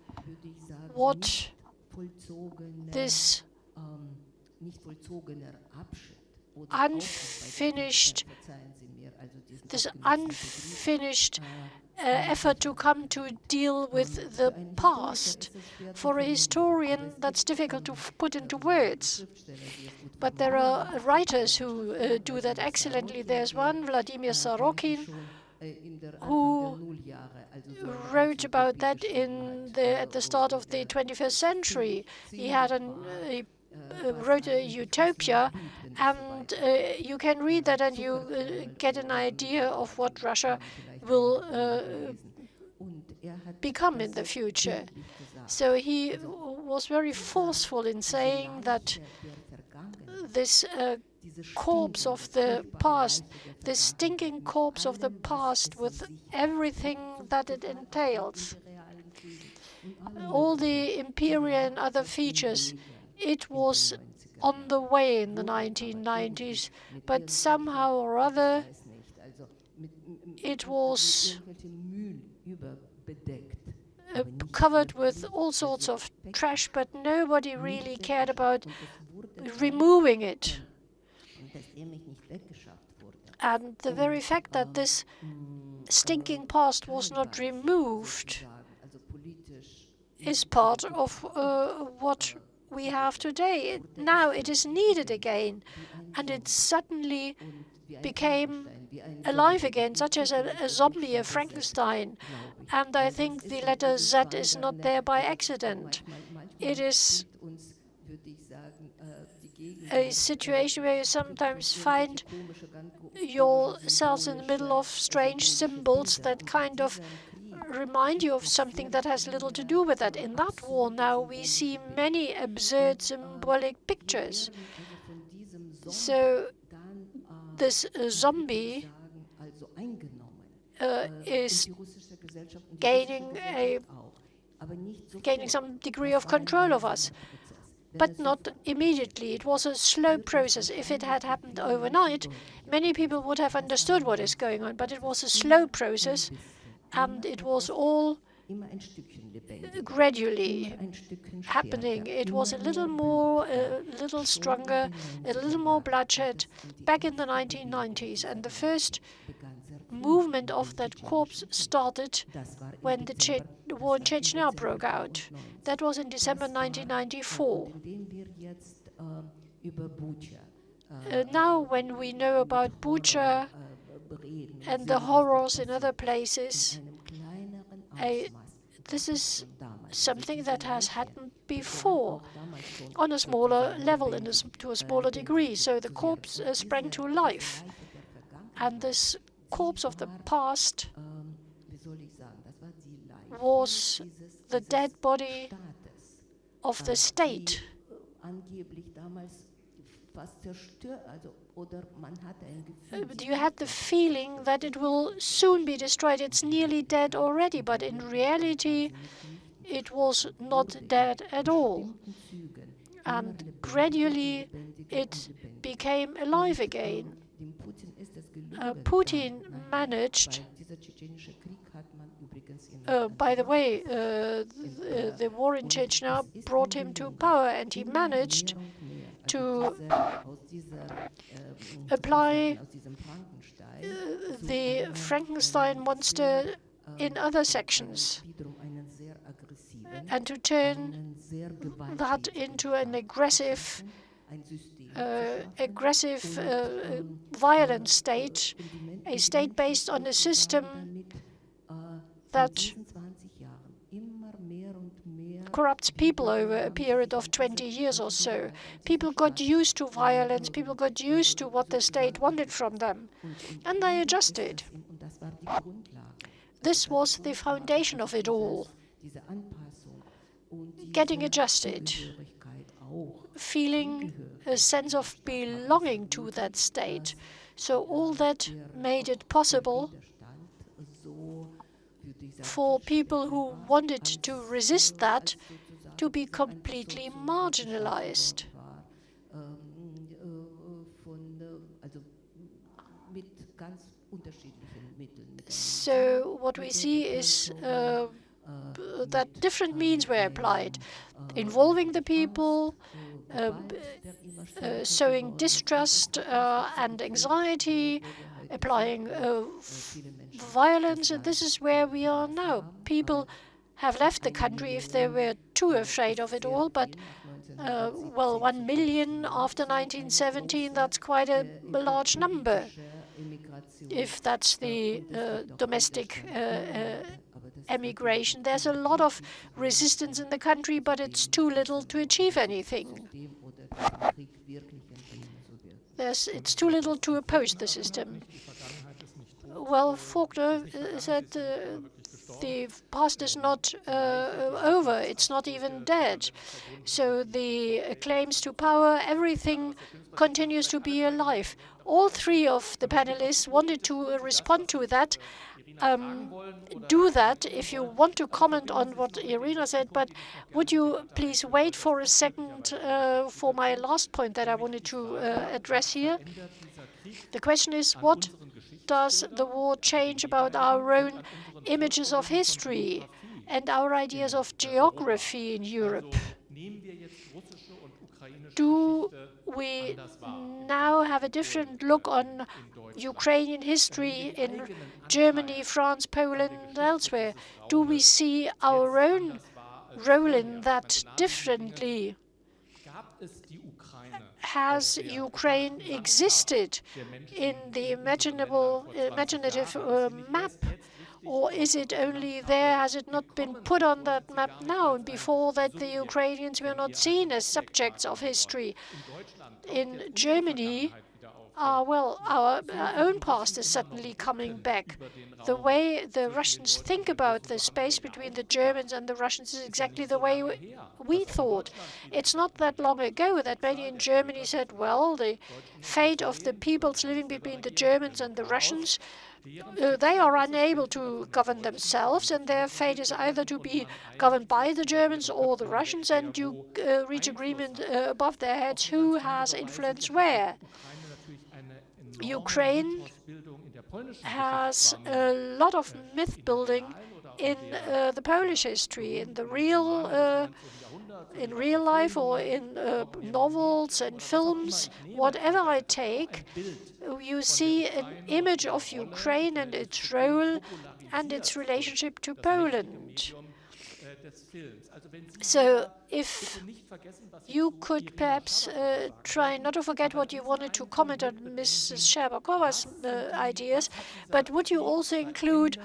what this unfinished effort to come to deal with the past. For a historian, that's difficult to put into words. But there are writers who do that excellently. There's one, Vladimir Sorokin, who wrote about that at the start of the 21st century. He wrote a utopia, and you can read that and you get an idea of what Russia will become in the future. So he was very forceful in saying that this corpse of the past, this stinking corpse of the past with everything that it entails, all the imperial and other features, it was on the way in the 1990s, but somehow or other it was covered with all sorts of trash, but nobody really cared about removing it. And the very fact that this stinking past was not removed is part of what we have today. Now it is needed again, and it suddenly became alive again, such as a zombie, a Frankenstein. And I think the letter Z is not there by accident. It is a situation where you sometimes find yourselves in the middle of strange symbols that kind of remind you of something that has little to do with that. In that war now we see many absurd symbolic pictures. So this zombie is gaining some degree of control of us, but not immediately. It was a slow process. If it had happened overnight, many people would have understood what is going on, but it was a slow process, and it was all gradually happening. It was a little more, a little stronger, a little more bloodshed back in the 1990s, and the first movement of that corpse started when the war in Chechnya broke out. That was in December 1994. Now when we know about Bucha and the horrors in other places, this is something that has happened before on a smaller level and to a smaller degree. So the corpse sprang to life, and this corpse of the past was the dead body of the state. You had the feeling that it will soon be destroyed. It's nearly dead already, but in reality, it was not dead at all. And gradually, it became alive again. Putin managed, by the way, the war in Chechnya brought him to power, and he managed to apply the Frankenstein monster in other sections and to turn that into an aggressive, violent state, a state based on a system that corrupts people over a period of 20 years or so. People got used to violence, people got used to what the state wanted from them, and they adjusted. This was the foundation of it all. Getting adjusted, feeling a sense of belonging to that state. So all that made it possible for people who wanted to resist that to be completely marginalized. So what we see is that different means were applied, involving the people, sowing distrust and anxiety, applying violence, and this is where we are now. People have left the country if they were too afraid of it all, but well, 1 million after 1917, that's quite a large number, if that's the domestic emigration. There's a lot of resistance in the country, but it's too little to achieve anything. It's too little to oppose the system. Well, Faulkner said the past is not over, it's not even dead. So the claims to power, everything continues to be alive. All three of the panelists wanted to respond to that. Do that if you want to comment on what Irina said, but would you please wait for a second for my last point that I wanted to address here? The question is, what does the war change about our own images of history and our ideas of geography in Europe? Do we now have a different look on Ukrainian history in Germany, France, Poland, and elsewhere? Do we see our own role in that differently? Has Ukraine existed in the imaginative map? Or is it only there? Has it not been put on that map now? And before that, the Ukrainians were not seen as subjects of history. In Germany, well, our own past is suddenly coming back. The way the Russians think about the space between the Germans and the Russians is exactly the way we thought. It's not that long ago that many in Germany said, well, the fate of the peoples living between the Germans and the Russians, they are unable to govern themselves, and their fate is either to be governed by the Germans or the Russians, and you reach agreement above their heads who has influence where. Ukraine has a lot of myth building in the Polish history, in the in real life or in novels and films. Whatever I take, you see an image of Ukraine and its role and its relationship to Poland. So if you could perhaps try not to forget what you wanted to comment on Mrs. Scherbakova's ideas, but would you also include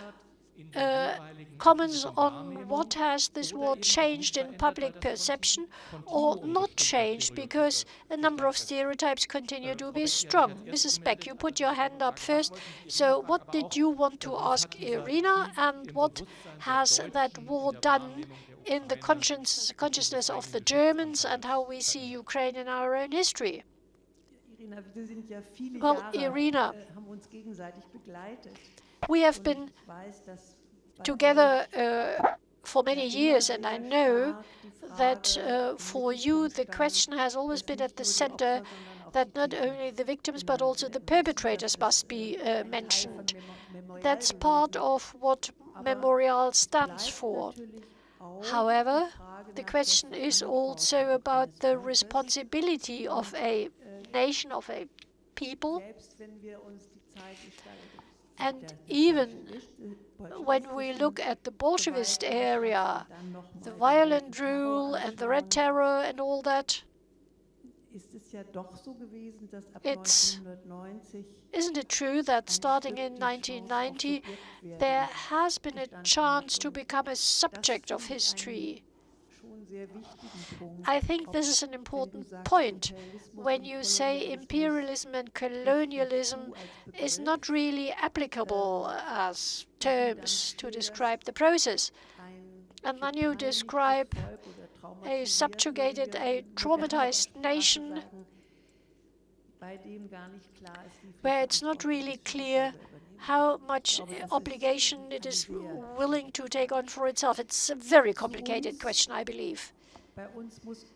comments on what has this war changed in public perception or not changed, because a number of stereotypes continue to be strong. Mrs. Beck, you put your hand up first. So what did you want to ask Irina, and what has that war done in the consciousness of the Germans and how we see Ukraine in our own history? Well, Irina, we have been together for many years, and I know that for you the question has always been at the center that not only the victims but also the perpetrators must be mentioned. That's part of what Memorial stands for. However, the question is also about the responsibility of a nation, of a people. And even when we look at the Bolshevist area, the violent rule and the Red Terror and all that, isn't it true that starting in 1990, there has been a chance to become a subject of history? I think this is an important point when you say imperialism and colonialism is not really applicable as terms to describe the process. And then you describe a subjugated, a traumatized nation where it's not really clear how much obligation it is willing to take on for itself. It's a very complicated question, I believe.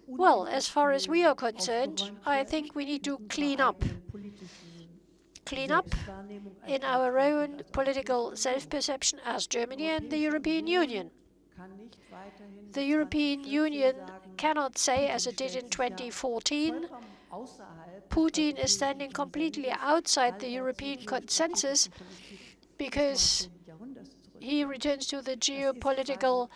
Well, as far as we are concerned, I think we need to clean up. Clean up in our own political self-perception as Germany and the European Union. The European Union cannot say, as it did in 2014, Putin is standing completely outside the European consensus because he returns to the geopolitical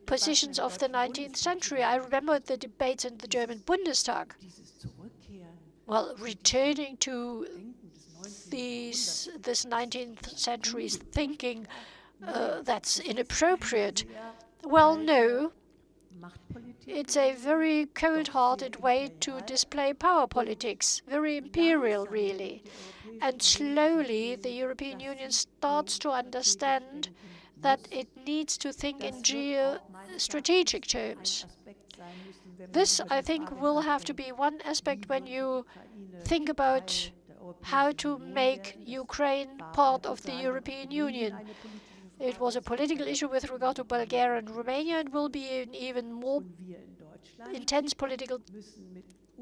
positions of the 19th century. I remember the debates in the German Bundestag. Well, returning to this 19th century's thinking, that's inappropriate. Well, no. It's a very cold-hearted way to display power politics, very imperial, really. And slowly, the European Union starts to understand that it needs to think in geostrategic terms. This, I think, will have to be one aspect when you think about how to make Ukraine part of the European Union. It was a political issue with regard to Bulgaria and Romania. It will be an even more intense political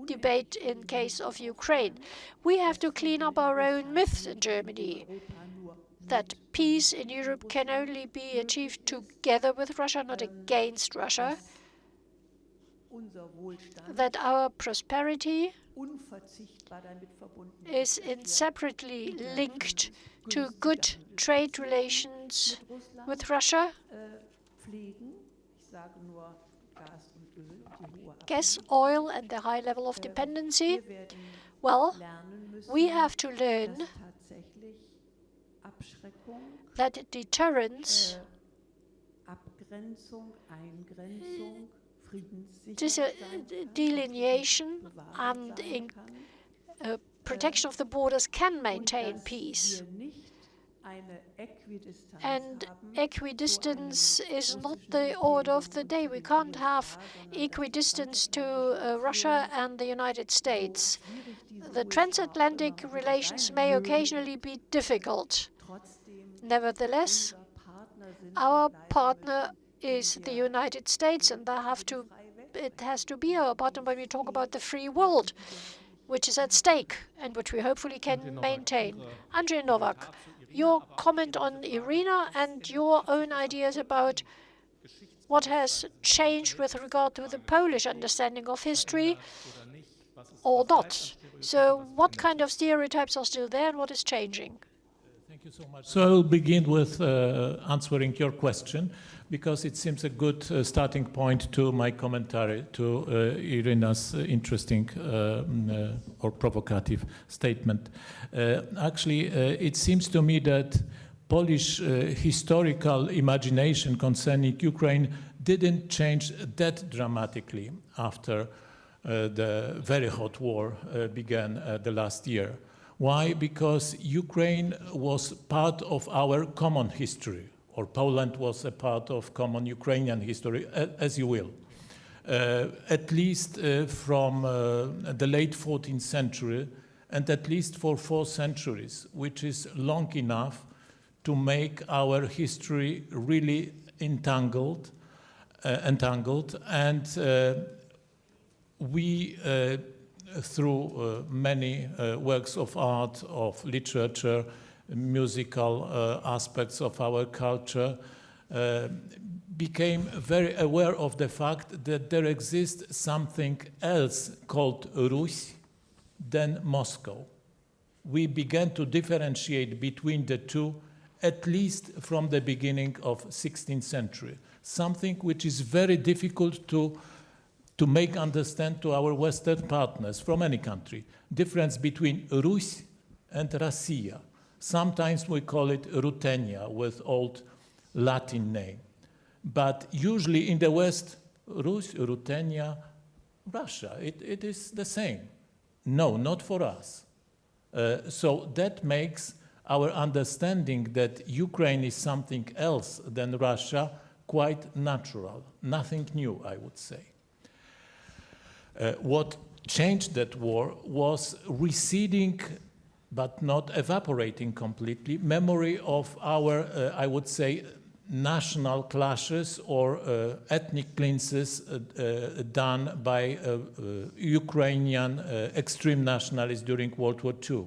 debate in case of Ukraine. We have to clean up our own myths in Germany, that peace in Europe can only be achieved together with Russia, not against Russia, that our prosperity is inseparably linked to good trade relations with Russia, gas, oil, and the high level of dependency. Well, we have to learn that deterrence, delineation, and protection of the borders can maintain peace. And equidistance is not the order of the day. We can't have equidistance to Russia and the United States. The transatlantic relations may occasionally be difficult. Nevertheless, our partner is the United States, and it has to be our partner when we talk about the free world, which is at stake and which we hopefully can maintain. Andrzej Nowak, your comment on Irina and your own ideas about what has changed with regard to the Polish understanding of history or not. So what kind of stereotypes are still there and what is changing? Thank you so much. So I'll begin with answering your question, because it seems a good starting point to my commentary to Irina's interesting or provocative statement. Actually, it seems to me that Polish historical imagination concerning Ukraine didn't change that dramatically after the very hot war began the last year. Why? Because Ukraine was part of our common history, or Poland was a part of common Ukrainian history, as you will. At least from the late 14th century, and at least for 4 centuries, which is long enough to make our history really entangled, and we, through many works of art, of literature, musical aspects of our culture, became very aware of the fact that there exists something else called Rus than Moscow. We began to differentiate between the two, at least from the beginning of 16th century, something which is very difficult to make understand to our Western partners from any country. Difference between Rus and Россия. Sometimes we call it Rutenia with old Latin name. But usually in the West, Rus, Rutenia, Russia, it is the same. No, not for us. So that makes our understanding that Ukraine is something else than Russia quite natural, nothing new, I would say. What changed that war was receding, but not evaporating completely, memory of our, I would say, national clashes or ethnic cleanses done by Ukrainian extreme nationalists during World War II.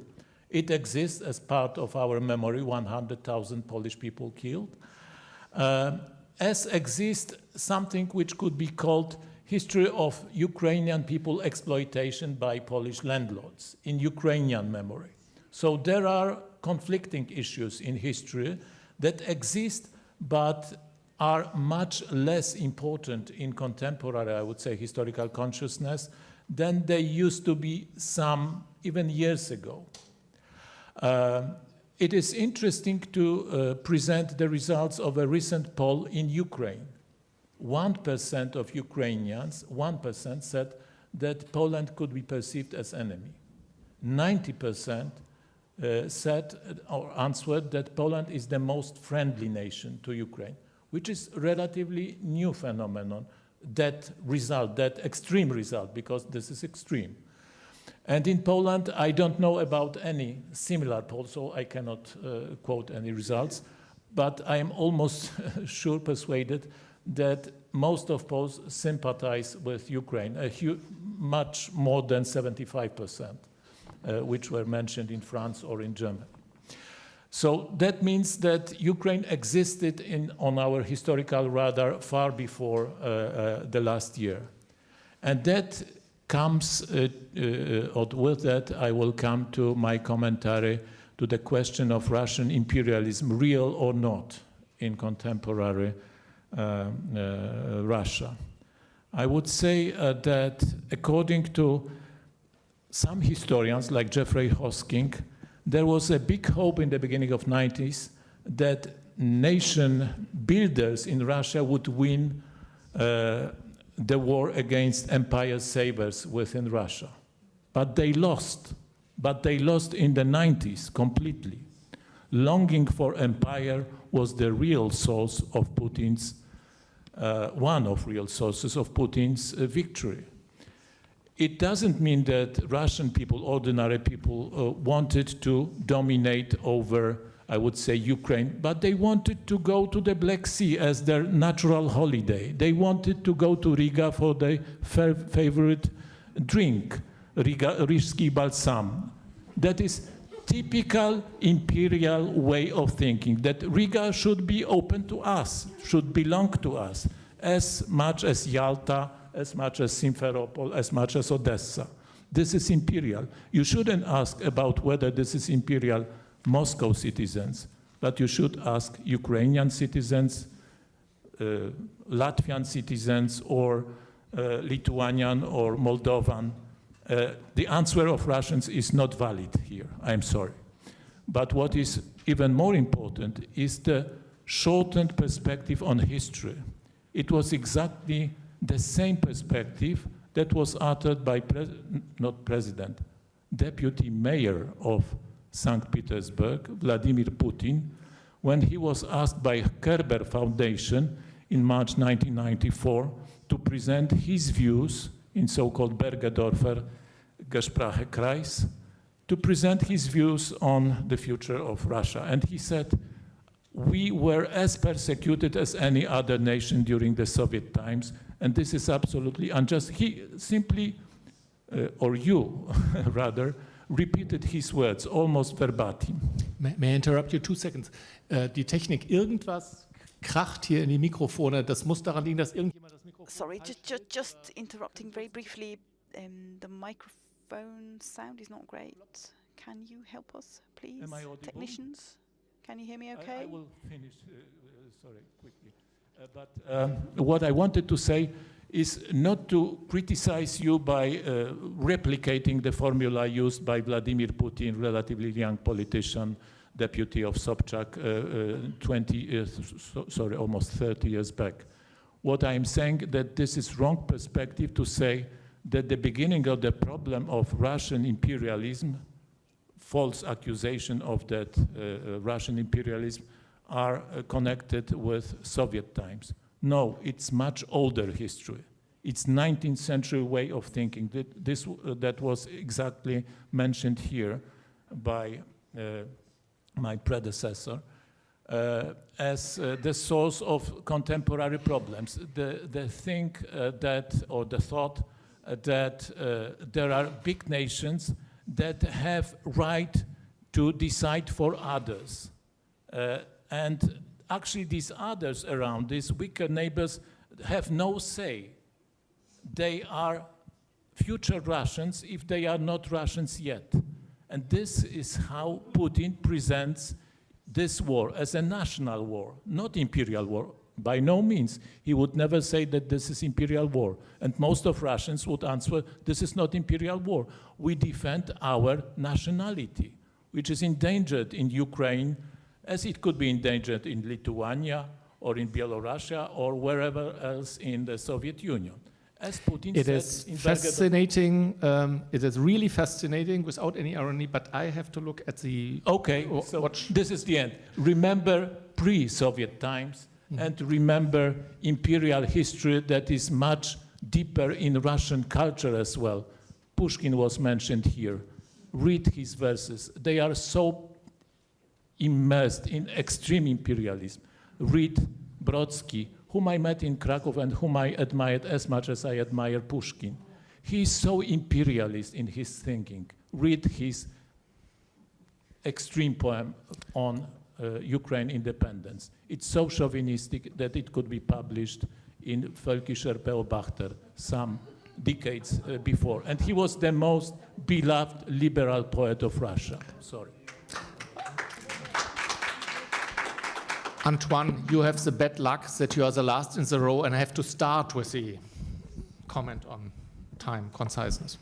It exists as part of our memory, 100,000 Polish people killed. As exists something which could be called history of Ukrainian people exploitation by Polish landlords in Ukrainian memory. So there are conflicting issues in history that exist but are much less important in contemporary, I would say, historical consciousness than they used to be some even years ago. It is interesting to present the results of a recent poll in Ukraine. 1% of Ukrainians, 1% said that Poland could be perceived as enemy. 90% said or answered that Poland is the most friendly nation to Ukraine, which is relatively new phenomenon, that result, that extreme result, because this is extreme. And in Poland, I don't know about any similar poll, so I cannot quote any results, but I am almost sure, persuaded, that most of Poles sympathize with Ukraine, much more than 75%. Which were mentioned in France or in Germany. So that means that Ukraine existed on our historical radar far before the last year. And that comes, or with that I will come to my commentary to the question of Russian imperialism, real or not, in contemporary Russia. I would say that according to some historians, like Jeffrey Hosking, there was a big hope in the beginning of the 90s that nation builders in Russia would win the war against empire savers within Russia. But they lost. But they lost in the 90s completely. Longing for empire was the real source of Putin's, one of real sources of Putin's victory. It doesn't mean that Russian people, ordinary people, wanted to dominate over, I would say, Ukraine, but they wanted to go to the Black Sea as their natural holiday. They wanted to go to Riga for their favorite drink, Rижский balsam. That is typical imperial way of thinking, that Riga should be open to us, should belong to us, as much as Yalta, as much as Simferopol, as much as Odessa. This is imperial. You shouldn't ask about whether this is imperial Moscow citizens, but you should ask Ukrainian citizens, Latvian citizens, or Lithuanian or Moldovan. The answer of Russians is not valid here, I'm sorry. But what is even more important is the shortened perspective on history. It was exactly the same perspective that was uttered by, Deputy Mayor of St. Petersburg, Vladimir Putin, when he was asked by Kerber Foundation in March 1994 to present his views in so-called Bergedorfer Gesprächekreis, to present his views on the future of Russia. And he said, we were as persecuted as any other nation during the Soviet times, and this is absolutely unjust. He simply, or you rather, repeated his words almost verbatim. May I interrupt you 2 seconds? Die Technik, irgendwas kracht hier in die Mikrofone. Das muss daran liegen, dass irgendjemand das Mikrofon... Sorry, just interrupting very briefly. The microphone sound is not great. Can you help us, please? Am I audible? Technicians, can you hear me okay? I will finish, sorry, quickly. But what I wanted to say is not to criticize you by replicating the formula used by Vladimir Putin, relatively young politician, deputy of Sobchak, almost 30 years back. What I'm saying that this is wrong perspective to say that the beginning of the problem of Russian imperialism, false accusation of that Russian imperialism, are connected with Soviet times. No, it's much older history. It's 19th century way of thinking. That was exactly mentioned here by my predecessor as the source of contemporary problems. The thought that there are big nations that have right to decide for others. And actually these others around, these weaker neighbors, have no say. They are future Russians if they are not Russians yet. And this is how Putin presents this war as a national war, not imperial war. By no means. He would never say that this is imperial war. And most of Russians would answer, this is not imperial war. We defend our nationality, which is endangered in Ukraine, as it could be endangered in Lithuania or in Belarus or wherever else in the Soviet Union. As Putin it said, is fascinating. It is really fascinating, without any irony. But I have to look at the. Okay, so this is the end. Remember pre-Soviet times, and remember imperial history that is much deeper in Russian culture as well. Pushkin was mentioned here. Read his verses. They are so immersed in extreme imperialism. Read Brodsky, whom I met in Cracow and whom I admired as much as I admire Pushkin. He is so imperialist in his thinking. Read his extreme poem on Ukraine independence. It's so chauvinistic that it could be published in Völkischer Beobachter some decades before. And he was the most beloved liberal poet of Russia. Sorry. Antoine, you have the bad luck that you are the last in the row, and I have to start with the comment on time, conciseness.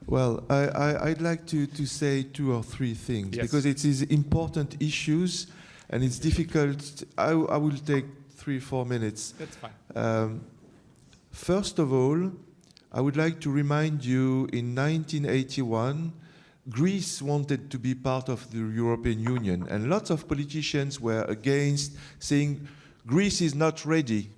Well, I'd like to say 2 or 3 things, yes, because it is important issues and it's difficult. I will take 3-4 minutes. That's fine. First of all, I would like to remind you in 1981, Greece wanted to be part of the European Union, and lots of politicians were against, saying Greece is not ready.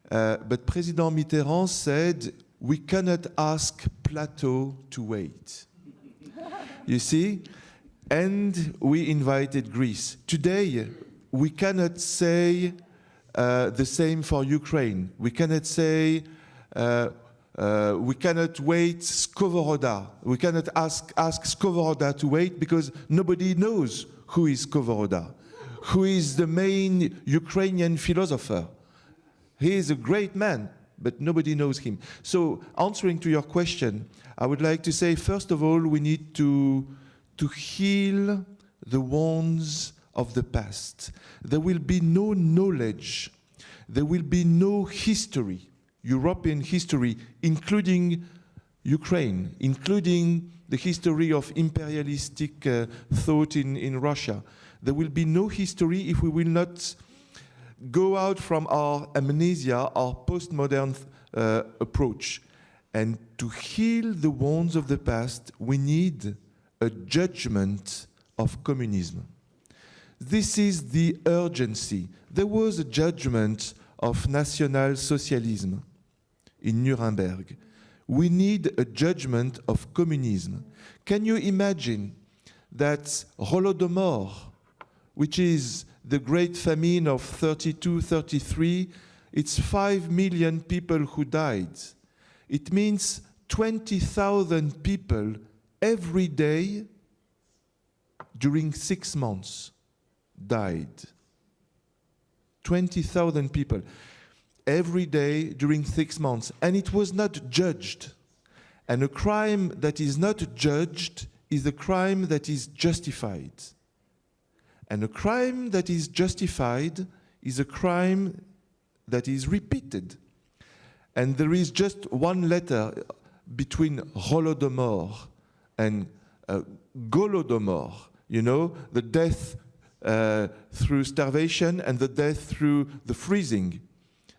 But President Mitterrand said, we cannot ask Plato to wait. You see? And we invited Greece. Today, we cannot say the same for Ukraine. We cannot say, we cannot wait Skovoroda. We cannot ask Skovoroda to wait because nobody knows who is Skovoroda, who is the main Ukrainian philosopher. He is a great man, but nobody knows him. So, answering to your question, I would like to say, first of all, we need to heal the wounds of the past. There will be no knowledge. There will be no history, European history, including Ukraine, including the history of imperialistic thought in Russia. There will be no history if we will not go out from our amnesia, our postmodern approach. And to heal the wounds of the past, we need a judgment of communism. This is the urgency. There was a judgment of National Socialism in Nuremberg. We need a judgment of communism. Can you imagine that Holodomor, which is the great famine of 32-33, it's 5 million people who died. It means 20,000 people every day during 6 months died. 20,000 people every day during 6 months. And it was not judged. And a crime that is not judged is a crime that is justified. And a crime that is justified is a crime that is repeated. And there is just one letter between Holodomor and Golodomor, you know, the death through starvation and the death through the freezing.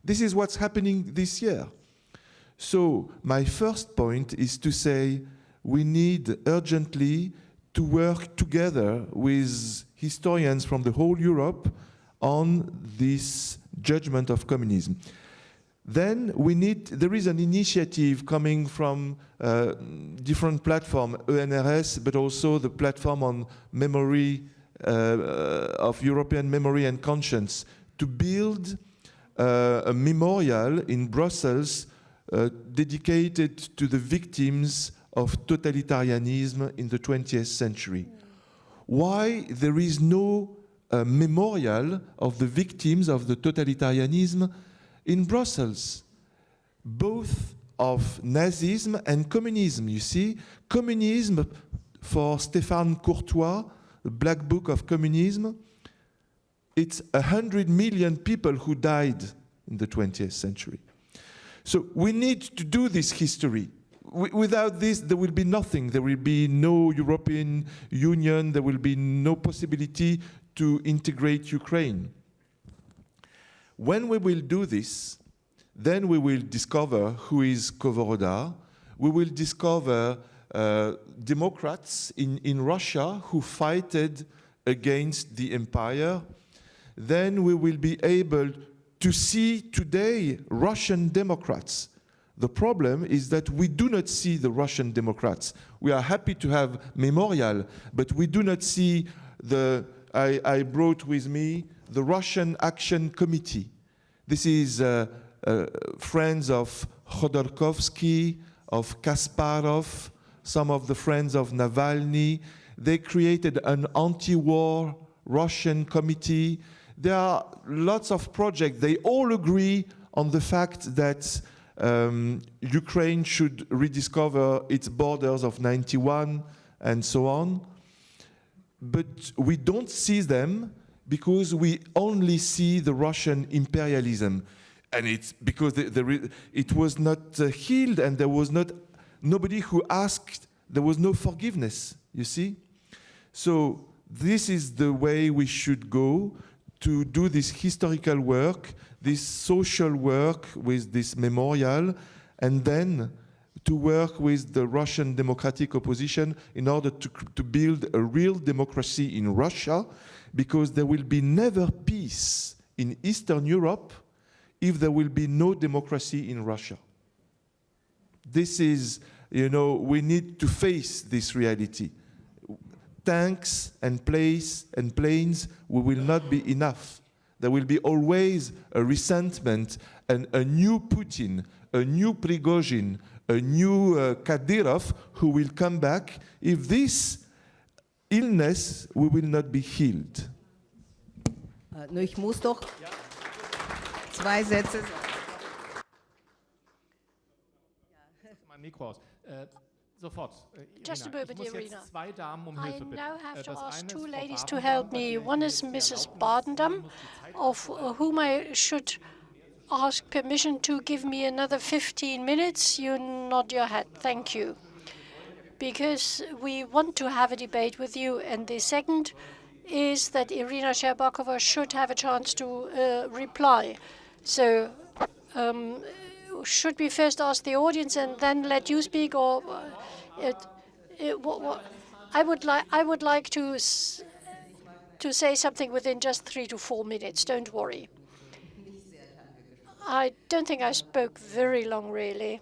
This is what's happening this year. So my first point is to say we need urgently to work together with historians from the whole Europe on this judgment of communism. Then there is an initiative coming from different platforms, ENRS, but also the platform on memory, of European memory and conscience, to build a memorial in Brussels dedicated to the victims of totalitarianism in the 20th century. Why there is no memorial of the victims of the totalitarianism in Brussels, both of Nazism and communism? You see, communism, for Stéphane Courtois, the Black Book of Communism, it's 100 million people who died in the 20th century. So we need to do this history. Without this, there will be nothing. There will be no European Union. There will be no possibility to integrate Ukraine. When we will do this, then we will discover who is Kovoroda. We will discover Democrats in Russia who fought against the empire. Then we will be able to see today Russian Democrats. The problem is that we do not see the Russian Democrats. We are happy to have memorial, but we do not see I brought with me the Russian Action Committee. This is friends of Khodorkovsky, of Kasparov, some of the friends of Navalny. They created an anti-war Russian committee. There are lots of projects. They all agree on the fact that Ukraine should rediscover its borders of 91 and so on. But we don't see them because we only see the Russian imperialism. And it's because it was not healed, and there was nobody who asked, there was no forgiveness, you see? So this is the way we should go to do this historical work, this social work with this memorial, and then to work with the Russian democratic opposition in order to build a real democracy in Russia, because there will be never peace in Eastern Europe if there will be no democracy in Russia. This is, you know, we need to face this reality. Tanks and planes will not be enough. There will be always a resentment and a new Putin, a new Prigozhin, a new Kadyrov who will come back. If this illness, we will not be healed. Nur ich muss doch 2 Sätze sagen. Mein Mikro aus. Sofort. Just a Irina, moment, ich muss Irina. jetzt 2 Damen um I Hilfe bitten. now have to Das ask eine 2 ist Frau ladies to Barbendam, help bei me. der One ich is jetzt Mrs. erlaube, Bardendam, muss die Zeit of whom I should ask permission to give me another 15 minutes? You nod your head. Thank you. Because we want to have a debate with you. And the second is that Irina Scherbakova should have a chance to reply. So should we first ask the audience and then let you speak, or I would like to say something within just 3 to 4 minutes. Don't worry. I don't think I spoke very long, really.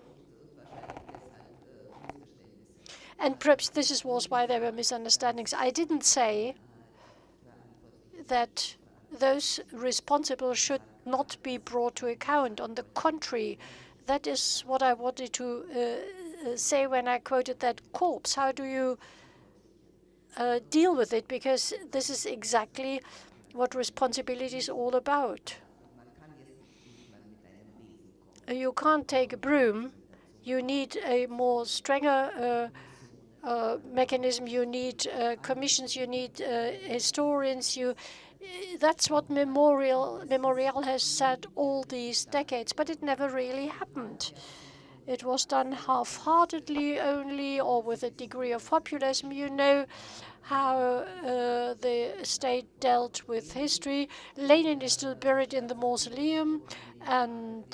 And perhaps this was why there were misunderstandings. I didn't say that those responsible should not be brought to account. On the contrary, that is what I wanted to say when I quoted that corpse. How do you deal with it? Because this is exactly what responsibility is all about. You can't take a broom. You need a more strenger mechanism. You need commissions. You need historians. That's what Memorial has said all these decades, but it never really happened. It was done half-heartedly only, or with a degree of populism. You know how the state dealt with history. Lenin is still buried in the mausoleum, and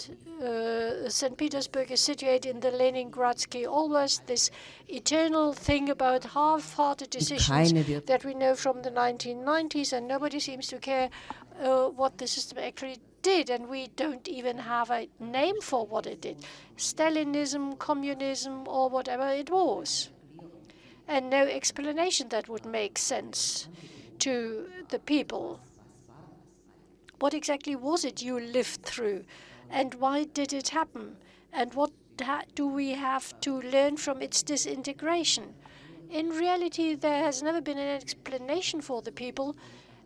St. Petersburg is situated in the Leningradsky Oblast, this eternal thing about half-hearted decisions that we know from the 1990s, and nobody seems to care what the system actually did, and we don't even have a name for what it did. Stalinism, communism, or whatever it was. And no explanation that would make sense to the people. What exactly was it you lived through? And why did it happen? And what do we have to learn from its disintegration? In reality, there has never been an explanation for the people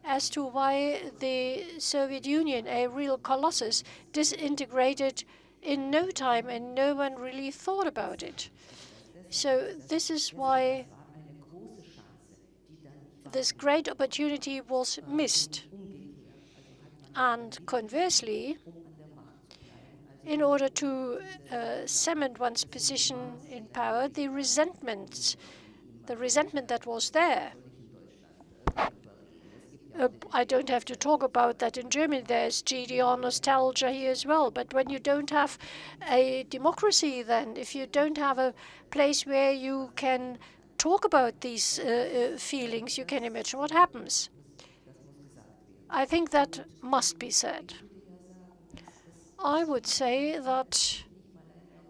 as to why the Soviet Union, a real colossus, disintegrated in no time, and no one really thought about it. So this is why this great opportunity was missed. And conversely, in order to cement one's position in power, the resentment that was there. I don't have to talk about that in Germany. There's GDR nostalgia here as well. But when you don't have a democracy, then if you don't have a place where you can talk about these feelings, you can imagine what happens. I think that must be said. I would say that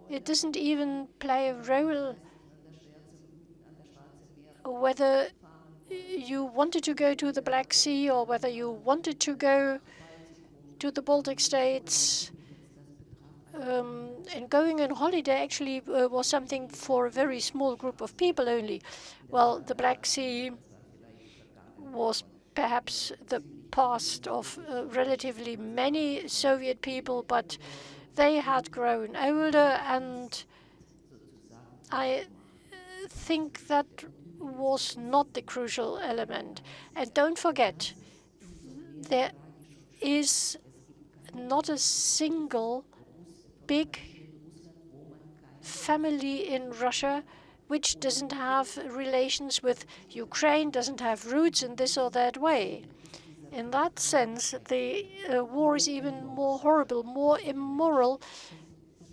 it doesn't even play a role whether you wanted to go to the Black Sea or whether you wanted to go to the Baltic states. And going on holiday actually was something for a very small group of people only. Well, the Black Sea was perhaps the past of relatively many Soviet people, but they had grown older, and I think that was not the crucial element. And don't forget, there is not a single big family in Russia which doesn't have relations with Ukraine, doesn't have roots in this or that way. In that sense, the war is even more horrible, more immoral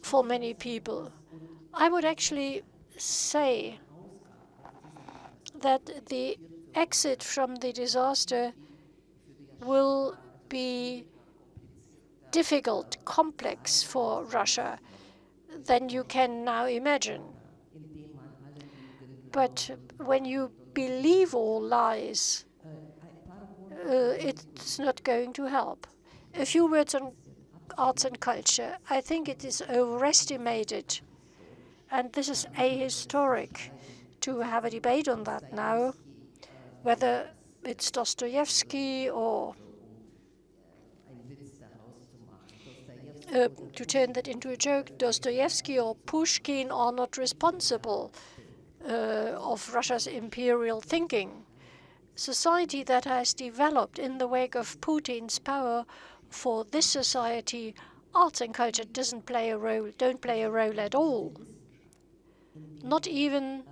for many people. I would actually say that the exit from the disaster will be difficult, complex for Russia than you can now imagine. But when you believe all lies, it's not going to help. A few words on arts and culture. I think it is overestimated, and this is ahistoric to have a debate on that now, whether it's Dostoevsky or to turn that into a joke, Dostoevsky or Pushkin are not responsible of Russia's imperial thinking. Society that has developed in the wake of Putin's power, for this society, arts and culture don't play a role at all. Not even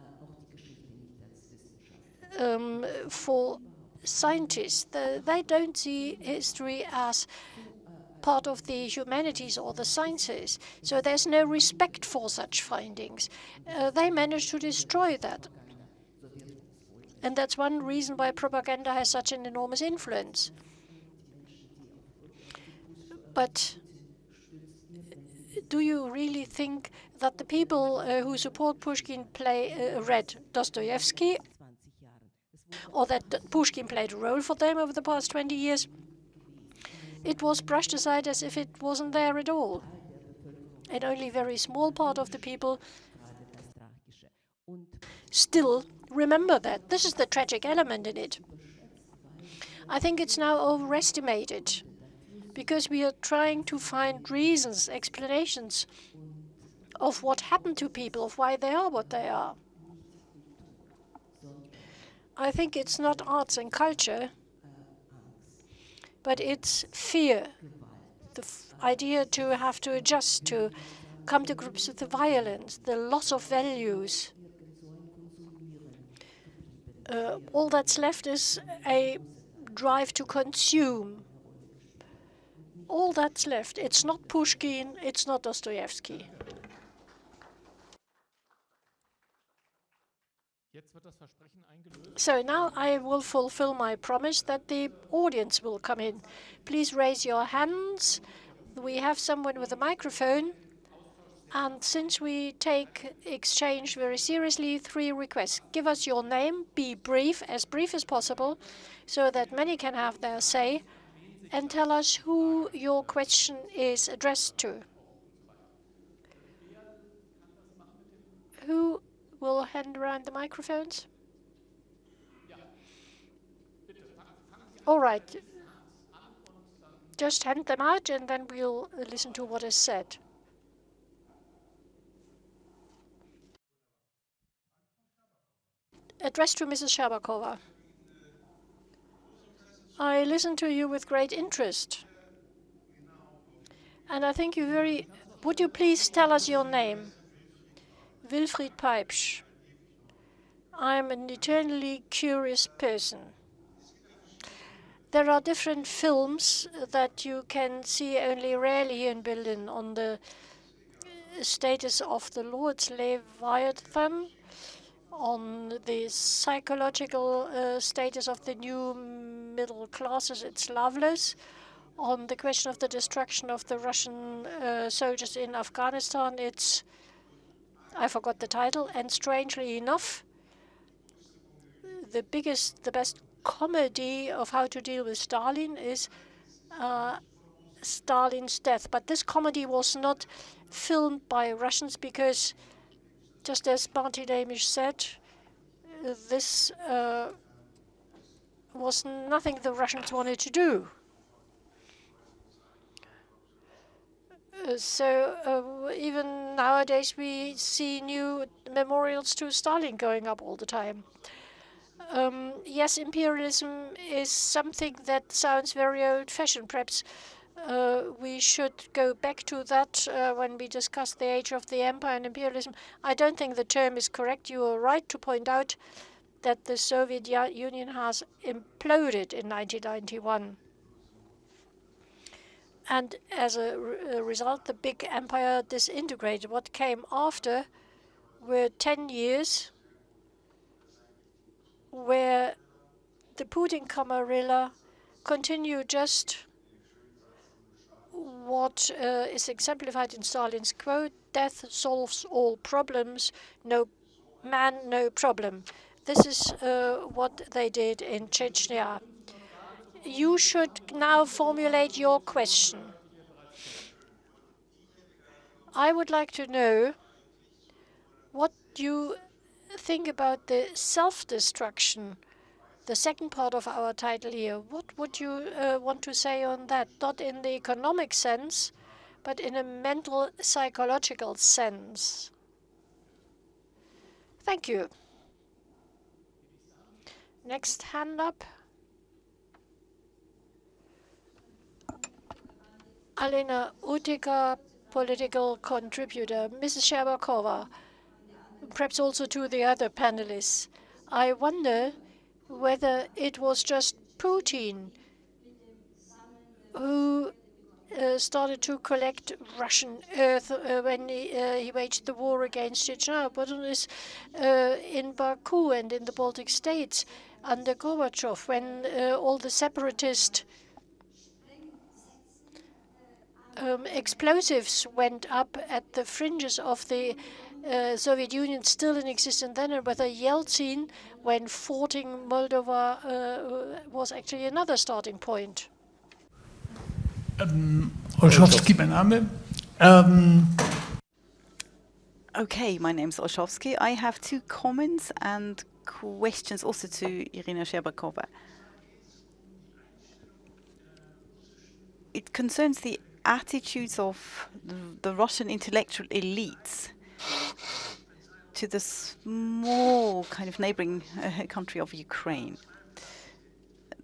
for scientists. They don't see history as part of the humanities or the sciences. So there's no respect for such findings. They managed to destroy that. And that's one reason why propaganda has such an enormous influence. But do you really think that the people who support Pushkin read Dostoevsky, or that Pushkin played a role for them over the past 20 years? It was brushed aside as if it wasn't there at all. And only a very small part of the people still remember that. This is the tragic element in it. I think it's now overestimated because we are trying to find reasons, explanations of what happened to people, of why they are what they are. I think it's not arts and culture, but it's fear, the idea to have to adjust, to come to grips with the violence, the loss of values. All that's left is a drive to consume. All that's left. It's not Pushkin, it's not Dostoevsky. So now I will fulfill my promise that the audience will come in. Please raise your hands. We have someone with a microphone. And since we take exchange very seriously, 3 requests. Give us your name, be brief as possible, so that many can have their say, and tell us who your question is addressed to. Who will hand around the microphones? All right. Just hand them out, and then we'll listen to what is said. Addressed to Mrs. Scherbakova. I listened to you with great interest. And I think you very... Would you please tell us your name? Wilfried Peipsch. I'm an eternally curious person. There are different films that you can see only rarely here in Berlin on the status of the law. It's Leviathan, on the psychological status of the new middle classes. It's Loveless. On the question of the destruction of the Russian soldiers in Afghanistan, it's, I forgot the title, and strangely enough, the best comedy of how to deal with Stalin is Stalin's death. But this comedy was not filmed by Russians because, just as Bernardins said, this was nothing the Russians wanted to do. So even nowadays we see new memorials to Stalin going up all the time. Yes, imperialism is something that sounds very old-fashioned. Perhaps we should go back to that when we discuss the age of the empire and imperialism. I don't think the term is correct. You are right to point out that the Soviet Union has imploded in 1991. And as a result, the big empire disintegrated. What came after were 10 years where the Putin camarilla continued just what is exemplified in Stalin's quote: "Death solves all problems, no man, no problem." This is what they did in Chechnya. You should now formulate your question. I would like to know what you think about the self-destruction, the second part of our title here. What would you want to say on that? Not in the economic sense, but in a mental, psychological sense. Thank you. Next hand up. Alena Utica, political contributor. Mrs. Scherbakova, perhaps also to the other panelists. I wonder whether it was just Putin who started to collect Russian earth when he waged the war against Chechnya, but it was in Baku and in the Baltic states under Gorbachev when all the separatist explosives went up at the fringes of the Soviet Union still in existence then, and whether Yeltsin, when forting Moldova, was actually another starting point. Olszewski, mein Name. Okay, my name's Olszewski. I have two comments and questions also to Irina Scherbakova. It concerns the attitudes of the Russian intellectual elites to the small kind of neighboring country of Ukraine.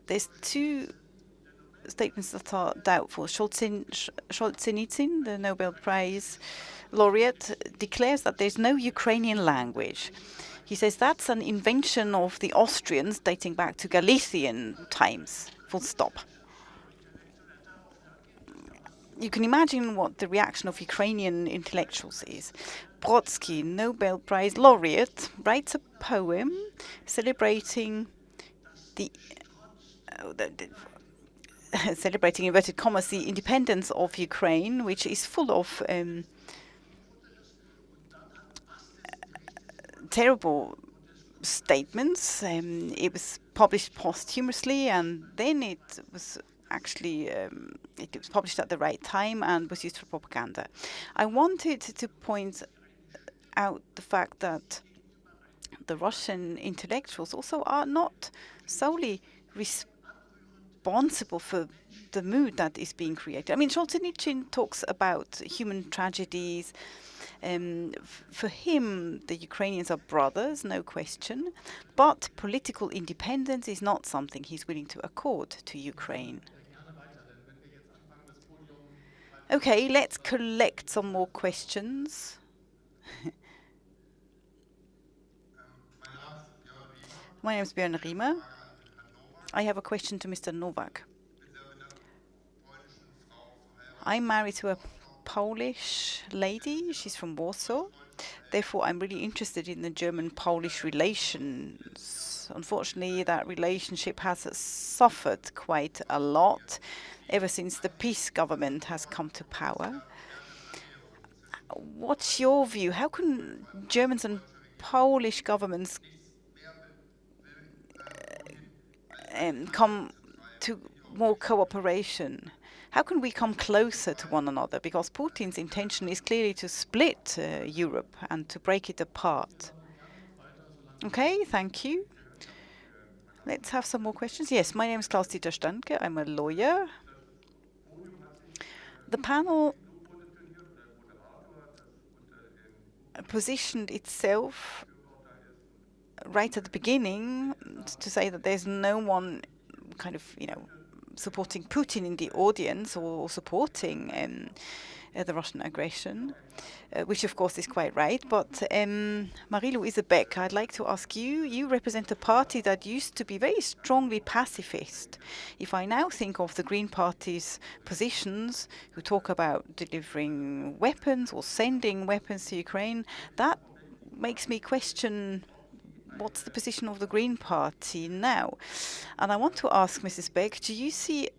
There's two statements that are doubtful. Solzhenitsyn, the Nobel Prize laureate, declares that there's no Ukrainian language. He says that's an invention of the Austrians dating back to Galician times, full stop. You can imagine what the reaction of Ukrainian intellectuals is. Brodsky, Nobel Prize laureate, writes a poem celebrating celebrating, inverted commas, the independence of Ukraine, which is full of terrible statements. It was published posthumously, and then it was actually it was published at the right time and was used for propaganda. I wanted to point out the fact that the Russian intellectuals also are not solely responsible for the mood that is being created. I mean, Solzhenitsyn talks about human tragedies. For him, the Ukrainians are brothers, no question, but political independence is not something he's willing to accord to Ukraine. Okay, let's collect some more questions. My name is Bernardins. I have a question to Mr. Nowak. I'm married to a Polish lady. She's from Warsaw. Therefore, I'm really interested in the German-Polish relations. Unfortunately, that relationship has suffered quite a lot ever since the peace government has come to power. What's your view? How can Germans and Polish governments come to more cooperation? How can we come closer to one another? Because Putin's intention is clearly to split Europe and to break it apart. Okay, thank you. Let's have some more questions. Yes, my name is Klaus-Dieter Stönke. I'm a lawyer. The panel positioned itself right at the beginning to say that there's no one kind of, supporting Putin in the audience or supporting the Russian aggression, which of course is quite right. But Marieluise Beck, I'd like to ask you, you represent a party that used to be very strongly pacifist. If I now think of the Green Party's positions, who talk about delivering weapons or sending weapons to Ukraine, that makes me question what's the position of the Green Party now? And I want to ask Mrs. Beck, do you see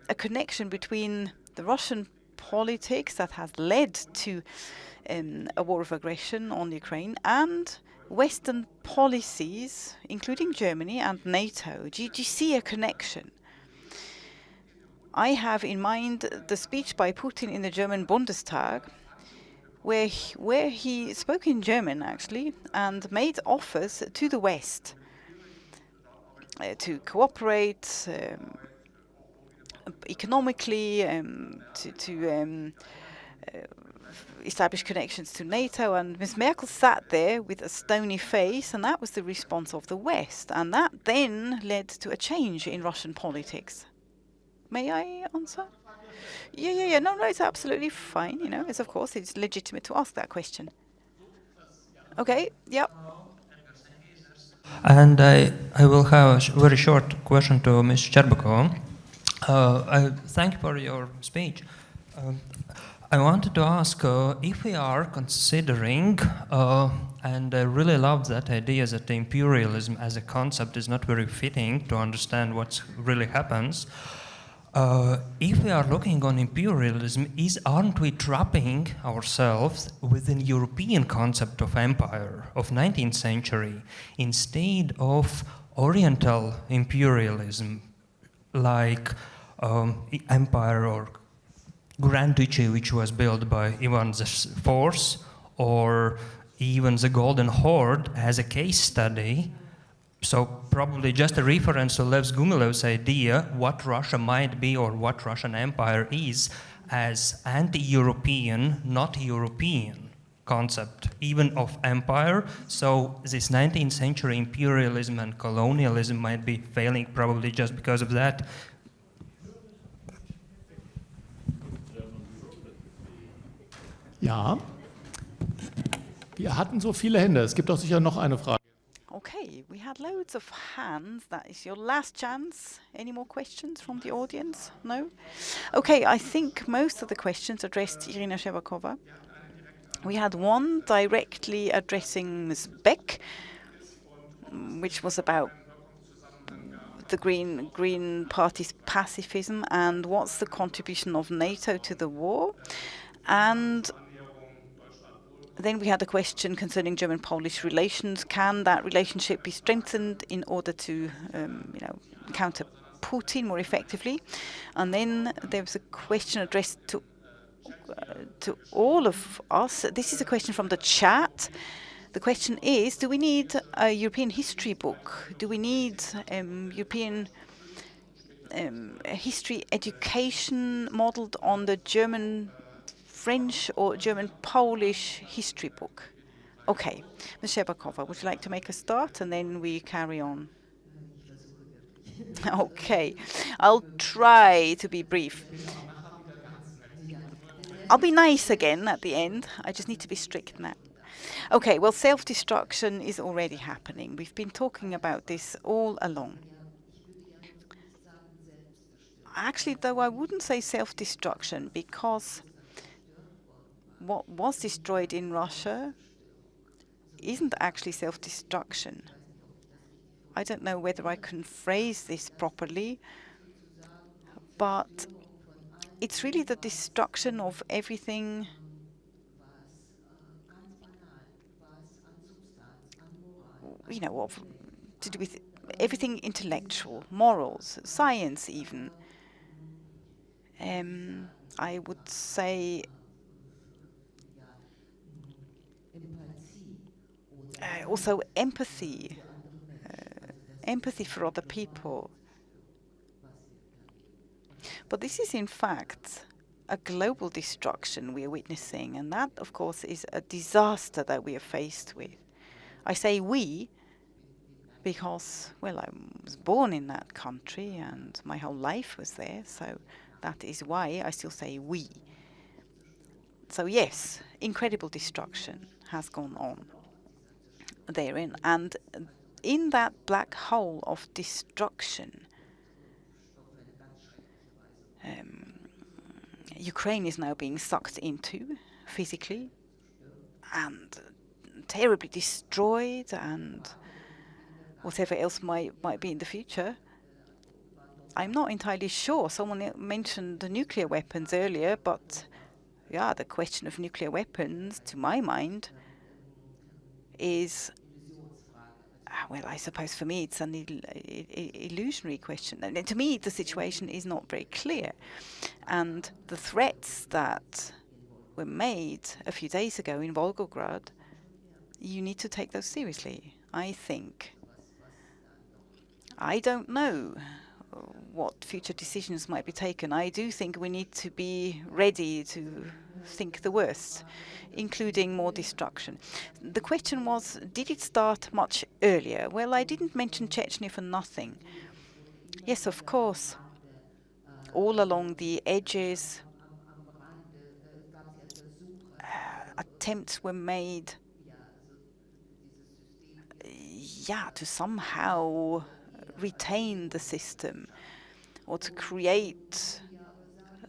a connection between the Russian politics that has led to a war of aggression on Ukraine and Western policies, including Germany and NATO? Do you see a connection? I have in mind the speech by Putin in the German Bundestag, where he spoke in German, actually, and made offers to the West to cooperate economically, to establish connections to NATO. And Ms. Merkel sat there with a stony face, and that was the response of the West. And that then led to a change in Russian politics. May I answer? Yeah. No, it's absolutely fine. You know, it's of course it's legitimate to ask that question. Okay. Yep. And I will have a very short question to Ms. Scherbakova. I thank you for your speech. I wanted to ask if we are considering, and I really love that idea that the imperialism as a concept is not very fitting to understand what really happens. If we are looking on imperialism, aren't we trapping ourselves within European concept of empire of 19th century instead of Oriental imperialism, like empire or Grand Duchy, which was built by Ivan IV, or even the Golden Horde as a case study? So probably just a reference to Lev Gumilev's idea what Russia might be or what Russian Empire is as anti-European, not European concept, even of empire. So this 19th century imperialism and colonialism might be failing probably just because of that. Ja, wir hatten so viele Hände. Es gibt doch sicher noch eine Frage. Okay, we had loads of hands. That is your last chance. Any more questions from the audience? No? Okay, I think most of the questions addressed Irina Scherbakova. We had one directly addressing Ms. Beck, which was about the Green Party's pacifism and what's the contribution of NATO to the war. And then we had a question concerning German-Polish relations. Can that relationship be strengthened in order to, counter Putin more effectively? And then there was a question addressed to all of us. This is a question from the chat. The question is: do we need a European history book? Do we need European history education modeled on the German-French or German-Polish history book? Okay, Ms. Scherbakova, would you like to make a start and then we carry on? Okay, I'll try to be brief. I'll be nice again at the end. I just need to be strict now. Okay, well, self-destruction is already happening. We've been talking about this all along. Actually, though, I wouldn't say self-destruction, because what was destroyed in Russia isn't actually self-destruction. I don't know whether I can phrase this properly, but it's really the destruction of everything to do with everything intellectual, morals, science even. I would say also empathy for other people. But this is in fact a global destruction we are witnessing, and that of course is a disaster that we are faced with. I say we because, well, I was born in that country and my whole life was there, so that is why I still say we. So yes, incredible destruction has gone on therein, and in that black hole of destruction, Ukraine is now being sucked into physically and terribly destroyed, and whatever else might be in the future. I'm not entirely sure. Someone mentioned the nuclear weapons earlier, but yeah, the question of nuclear weapons, to my mind, is, well, I suppose for me it's an illusionary question. And to me, the situation is not very clear. And the threats that were made a few days ago in Volgograd, you need to take those seriously, I think. I don't know what future decisions might be taken. I do think we need to be ready to think the worst, including more destruction. The question was, did it start much earlier? Well, I didn't mention Chechnya for nothing. Yes, of course. all along the edges. Attempts were made, to somehow retain the system or to create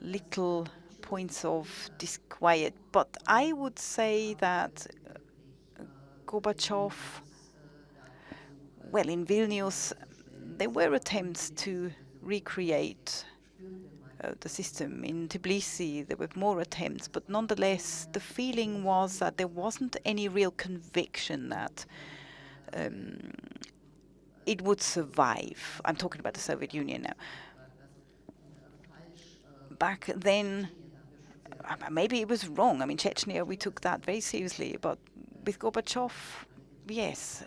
little points of disquiet. But I would say that Gorbachev, well, in Vilnius, there were attempts to recreate the system. In Tbilisi, there were more attempts, but nonetheless, the feeling was that there wasn't any real conviction that it would survive. I'm talking about the Soviet Union now. Back then, maybe it was wrong. I mean, Chechnya, we took that very seriously, but with Gorbachev, yes,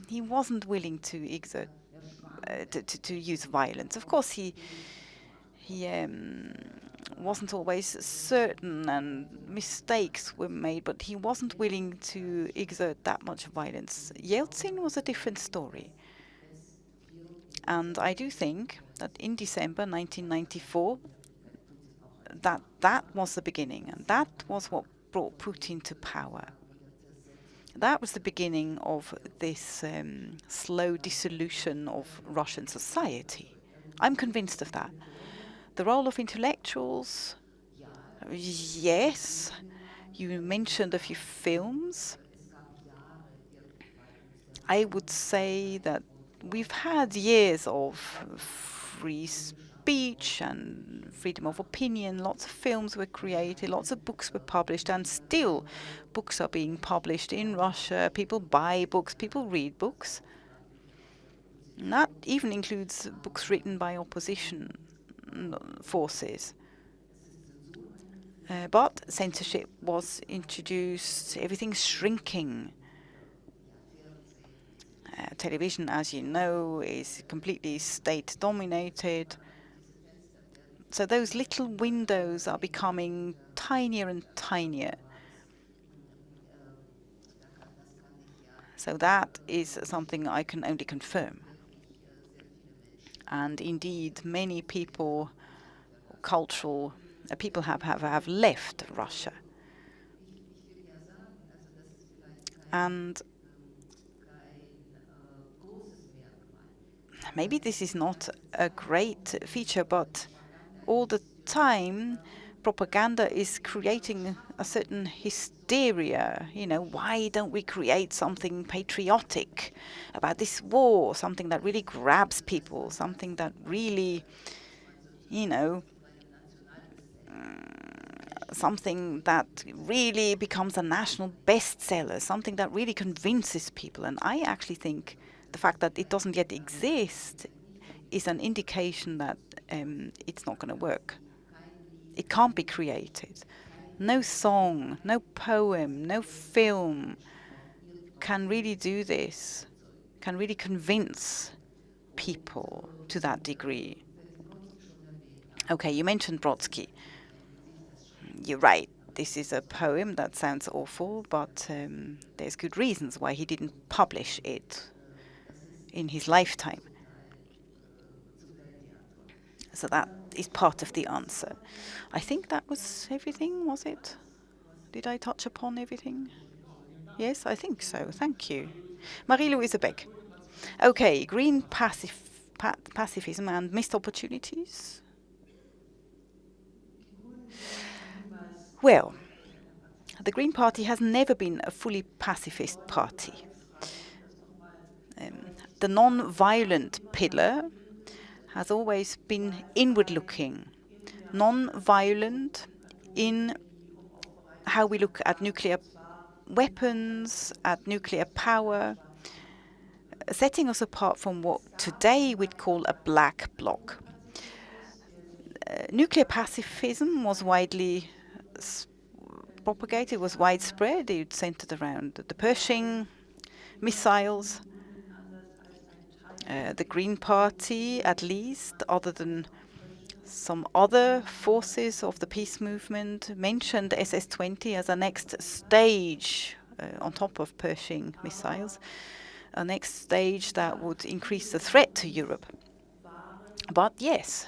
he wasn't willing to exert, to use violence. Of course, he wasn't always certain, and mistakes were made, but he wasn't willing to exert that much violence. Yeltsin was a different story. And I do think that in December 1994, that was the beginning, and that was what brought Putin to power. That was the beginning of this slow dissolution of Russian society. I'm convinced of that. The role of intellectuals, yes. You mentioned a few films. I would say that we've had years of free speech and freedom of opinion. Lots of films were created, lots of books were published, and still books are being published in Russia. People buy books, people read books. And that even includes books written by opposition forces. But censorship was introduced, everything's shrinking. Television, as you know, is completely state-dominated. So those little windows are becoming tinier and tinier. So that is something I can only confirm. And indeed, many people, cultural people have left Russia. And maybe this is not a great feature, but all the time propaganda is creating a certain hysteria. You know, why don't we create something patriotic about this war, something that really grabs people, something that really, you know, something that really becomes a national bestseller, something that really convinces people. And I actually think the fact that it doesn't yet exist is an indication that it's not going to work. It can't be created. No song, no poem, no film can really do this, can really convince people to that degree. Okay, you mentioned Brodsky. You're right. This is a poem that sounds awful, but there's good reasons why he didn't publish it in his lifetime. So that is part of the answer. I think that was everything, was it? Did I touch upon everything? Yes, I think so. Thank you. Marieluise Beck. Okay, green pacifism and missed opportunities. Well, the Green Party has never been a fully pacifist party. The non-violent pillar has always been inward-looking, non-violent in how we look at nuclear weapons, at nuclear power, setting us apart from what today we'd call a black bloc. Nuclear pacifism was widely propagated, was widespread. It centered around the Pershing missiles. The Green Party, at least, other than some other forces of the peace movement, mentioned SS-20 as a next stage on top of Pershing missiles, a next stage that would increase the threat to Europe. But yes,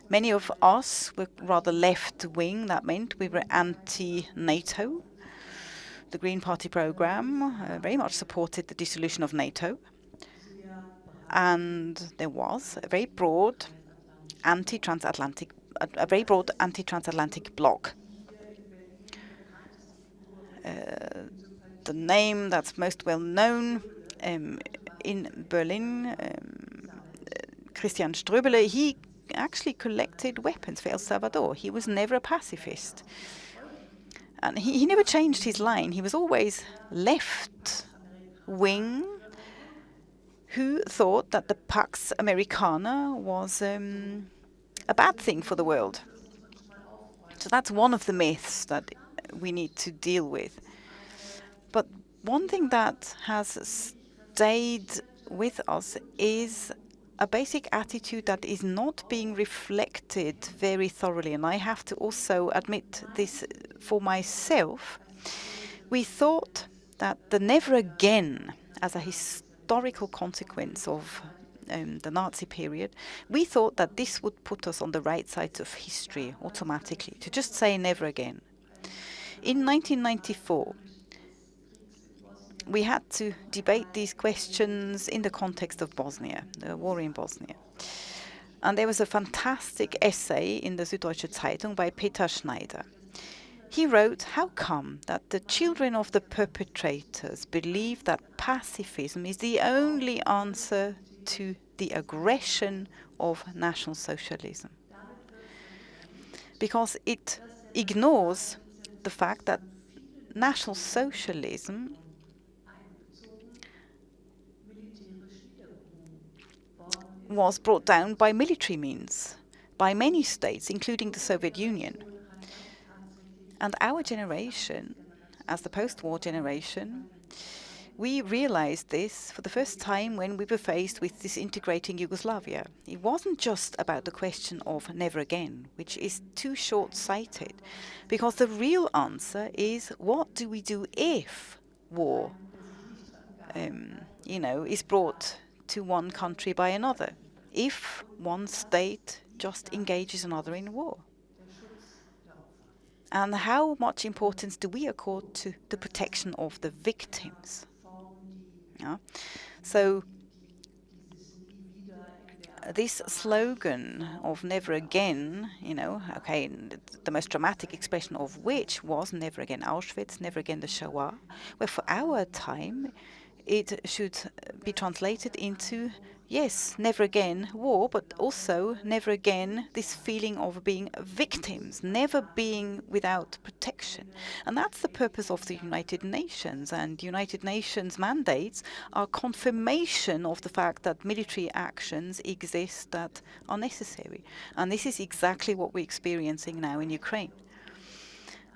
Many of us were rather left-wing. That meant we were anti-NATO. The Green Party program very much supported the dissolution of NATO. And there was a very broad anti-transatlantic bloc. The name that's most well known in Berlin, Christian Ströbele, he actually collected weapons for El Salvador. He was never a pacifist. And he never changed his line. He was always left-wing, who thought that the Pax Americana was a bad thing for the world. So that's one of the myths that we need to deal with. But one thing that has stayed with us is a basic attitude that is not being reflected very thoroughly. And I have to also admit this for myself. We thought that the never again, as a historical consequence of the Nazi period, we thought that this would put us on the right side of history automatically, to just say never again. In 1994, we had to debate these questions in the context of Bosnia, the war in Bosnia. And there was a fantastic essay in the Süddeutsche Zeitung by Peter Schneider. He wrote, how come that the children of the perpetrators believe that pacifism is the only answer to the aggression of National Socialism? Because it ignores the fact that National Socialism was brought down by military means, by many states, including the Soviet Union. And our generation, as the post-war generation, we realized this for the first time when we were faced with disintegrating Yugoslavia. It wasn't just about the question of never again, which is too short-sighted, because the real answer is, what do we do if war, is brought to one country by another, if one state just engages another in war? And how much importance do we accord to the protection of the victims? Yeah. So this slogan of never again, the most dramatic expression of which was never again Auschwitz, never again the Shoah, where for our time it should be translated into, yes, never again war, but also never again this feeling of being victims, never being without protection. And that's the purpose of the United Nations. And United Nations mandates are confirmation of the fact that military actions exist that are necessary. And this is exactly what we're experiencing now in Ukraine.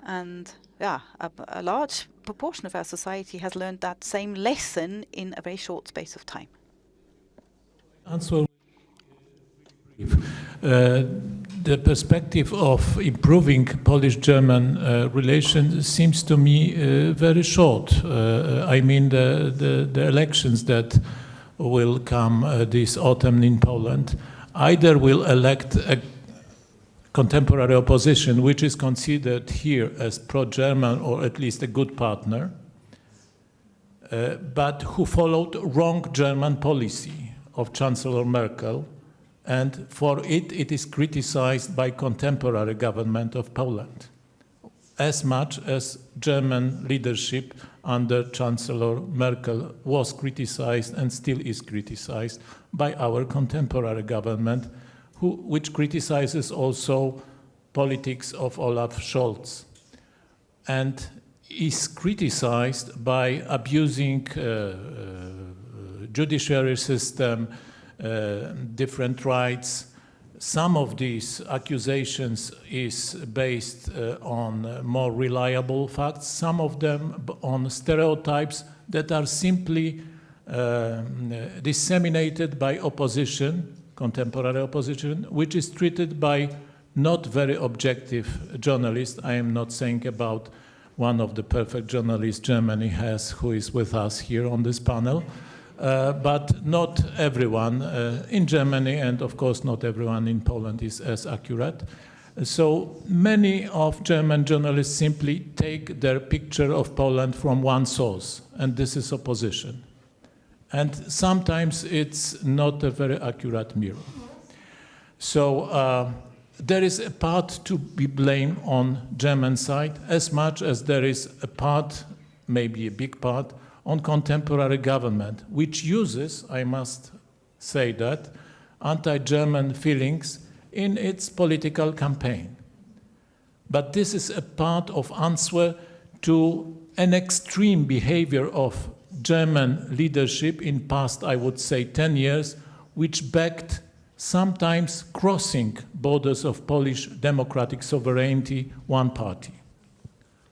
And a large proportion of our society has learned that same lesson in a very short space of time. Answer. The perspective of improving Polish-German relations seems to me very short. I mean the elections that will come this autumn in Poland either will elect a contemporary opposition, which is considered here as pro-German or at least a good partner, but who followed wrong German policy of Chancellor Merkel, and for it is criticized by contemporary government of Poland, as much as German leadership under Chancellor Merkel was criticized and still is criticized by our contemporary government, which criticizes also politics of Olaf Scholz and is criticized by abusing judiciary system, different rights. Some of these accusations is based on more reliable facts, some of them on stereotypes that are simply disseminated by opposition, contemporary opposition, which is treated by not very objective journalists. I am not saying about one of the perfect journalists Germany has, who is with us here on this panel, but not everyone in Germany, and of course not everyone in Poland is as accurate. So many of German journalists simply take their picture of Poland from one source, and this is opposition. And sometimes it's not a very accurate mirror. So there is a part to be blamed on German side, as much as there is a part, maybe a big part, on contemporary government, which uses, I must say that, anti-German feelings in its political campaign. But this is a part of answer to an extreme behavior of German leadership in past, I would say, 10 years, which backed sometimes crossing borders of Polish democratic sovereignty, one party.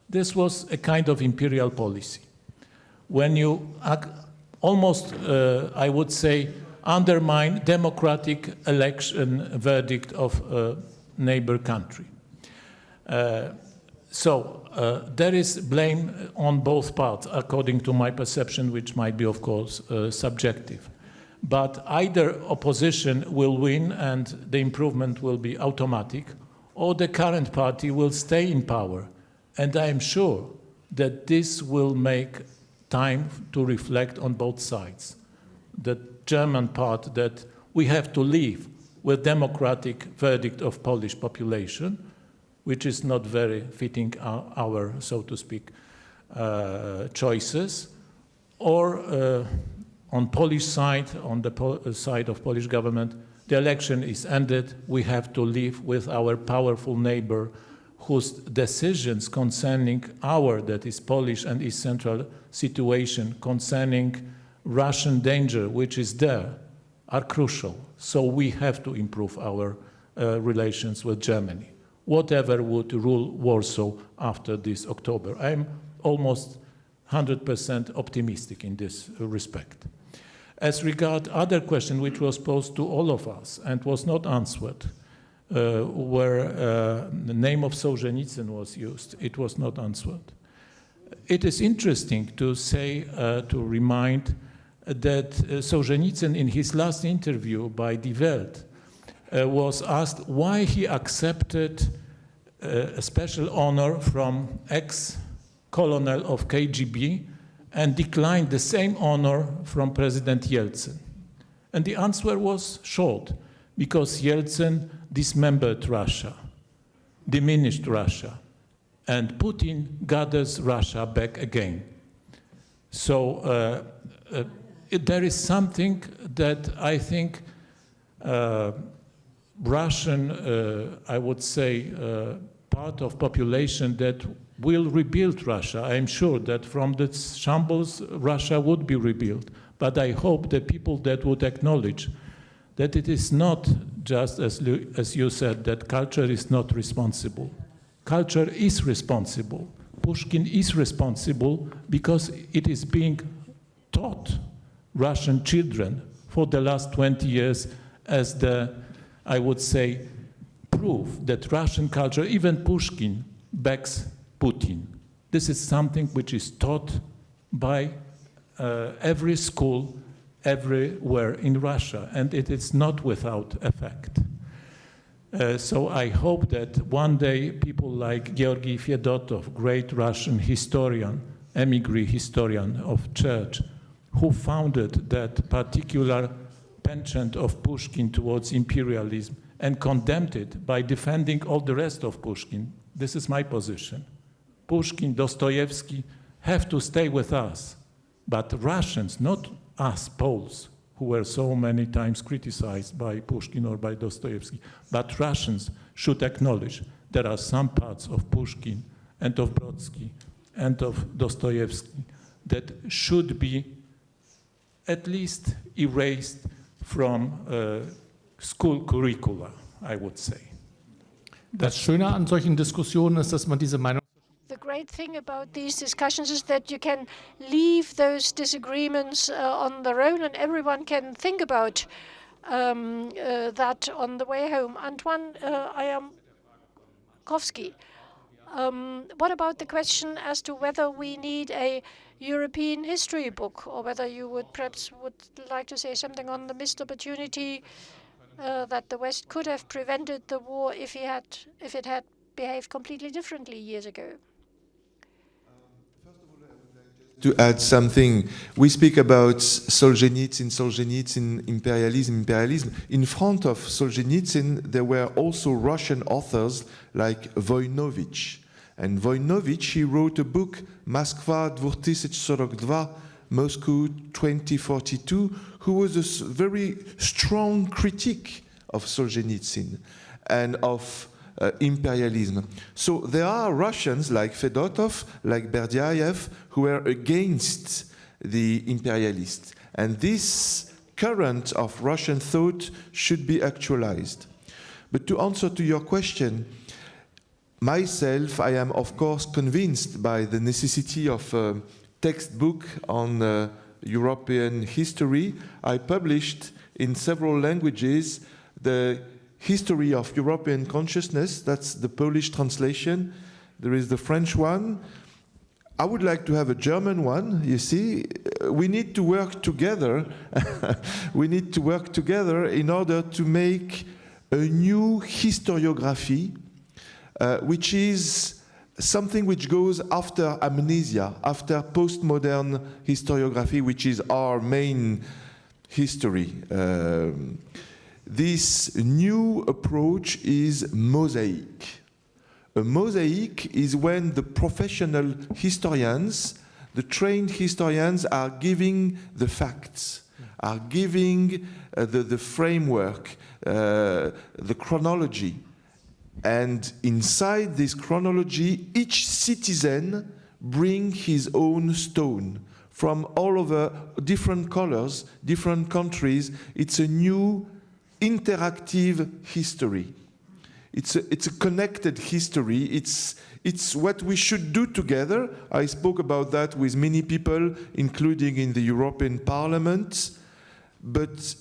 This was a kind of imperial policy. When you almost, I would say, undermine democratic election verdict of a neighbor country. So there is blame on both parts, according to my perception, which might be, of course, subjective. But either opposition will win and the improvement will be automatic, or the current party will stay in power. And I am sure that this will make time to reflect on both sides. The German part that we have to live with democratic verdict of Polish population, which is not very fitting our so to speak, choices, or on Polish side, on the side of Polish government, the election is ended. We have to live with our powerful neighbor whose decisions concerning that is Polish and East Central situation, concerning Russian danger, which is there, are crucial. So we have to improve our relations with Germany, whatever would rule Warsaw after this October. I'm almost 100% optimistic in this respect. As regard other question which was posed to all of us and was not answered, where the name of Solzhenitsyn was used, it was not answered. It is interesting to say, to remind that Solzhenitsyn in his last interview by Die Welt was asked why he accepted a special honor from ex-colonel of KGB and declined the same honor from President Yeltsin. And the answer was short, because Yeltsin dismembered Russia, diminished Russia, and Putin gathers Russia back again. So there is something that I think Russian, I would say, part of population that will rebuild Russia. I'm sure that from the shambles, Russia would be rebuilt. But I hope that people that would acknowledge that it is not just, as you said, that culture is not responsible. Culture is responsible. Pushkin is responsible because it is being taught Russian children for the last 20 years as the, I would say, proof that Russian culture, even Pushkin, backs Putin. This is something which is taught by every school everywhere in Russia, and it is not without effect. So I hope that one day people like Georgy Fedotov, great Russian historian, emigre historian of church, who founded that particular penchant of Pushkin towards imperialism and condemned it by defending all the rest of Pushkin. This is my position. Pushkin, Dostoevsky have to stay with us, but Russians, not us Poles, who were so many times criticized by Pushkin or by Dostoevsky, but Russians should acknowledge there are some parts of Pushkin and of Brodsky and of Dostoevsky that should be at least erased from school curricula, I would say. Das Schöne an solchen Diskussionen ist, dass man diese Meinung. The great thing about these discussions is that you can leave those disagreements on their own, and everyone can think about that on the way home. Antoine, Arjakovsky, What about the question as to whether we need a European history book, or whether you would perhaps like to say something on the missed opportunity that the West could have prevented the war if it had behaved completely differently years ago? To add something, we speak about Solzhenitsyn, imperialism. In front of Solzhenitsyn, there were also Russian authors like Voinovich. And Voinovich, he wrote a book, Moskva 2042, Moscow 2042, who was a very strong critique of Solzhenitsyn and of imperialism. So there are Russians like Fedotov, like Berdyaev, who are against the imperialists. And this current of Russian thought should be actualized. But to answer to your question, myself, I am of course convinced by the necessity of a textbook on European history. I published in several languages the History of European Consciousness, that's the Polish translation. There is the French one. I would like to have a German one, you see. We need to work together. We need to work together in order to make a new historiography, which is something which goes after amnesia, after postmodern historiography, which is our main history. This new approach is mosaic. A mosaic is when the professional historians, the trained historians, are giving the facts, are giving the framework, the chronology. And inside this chronology, each citizen brings his own stone from all over different colors, different countries. It's a new interactive history. It's a connected history. It's what we should do together. I spoke about that with many people, including in the European Parliament. But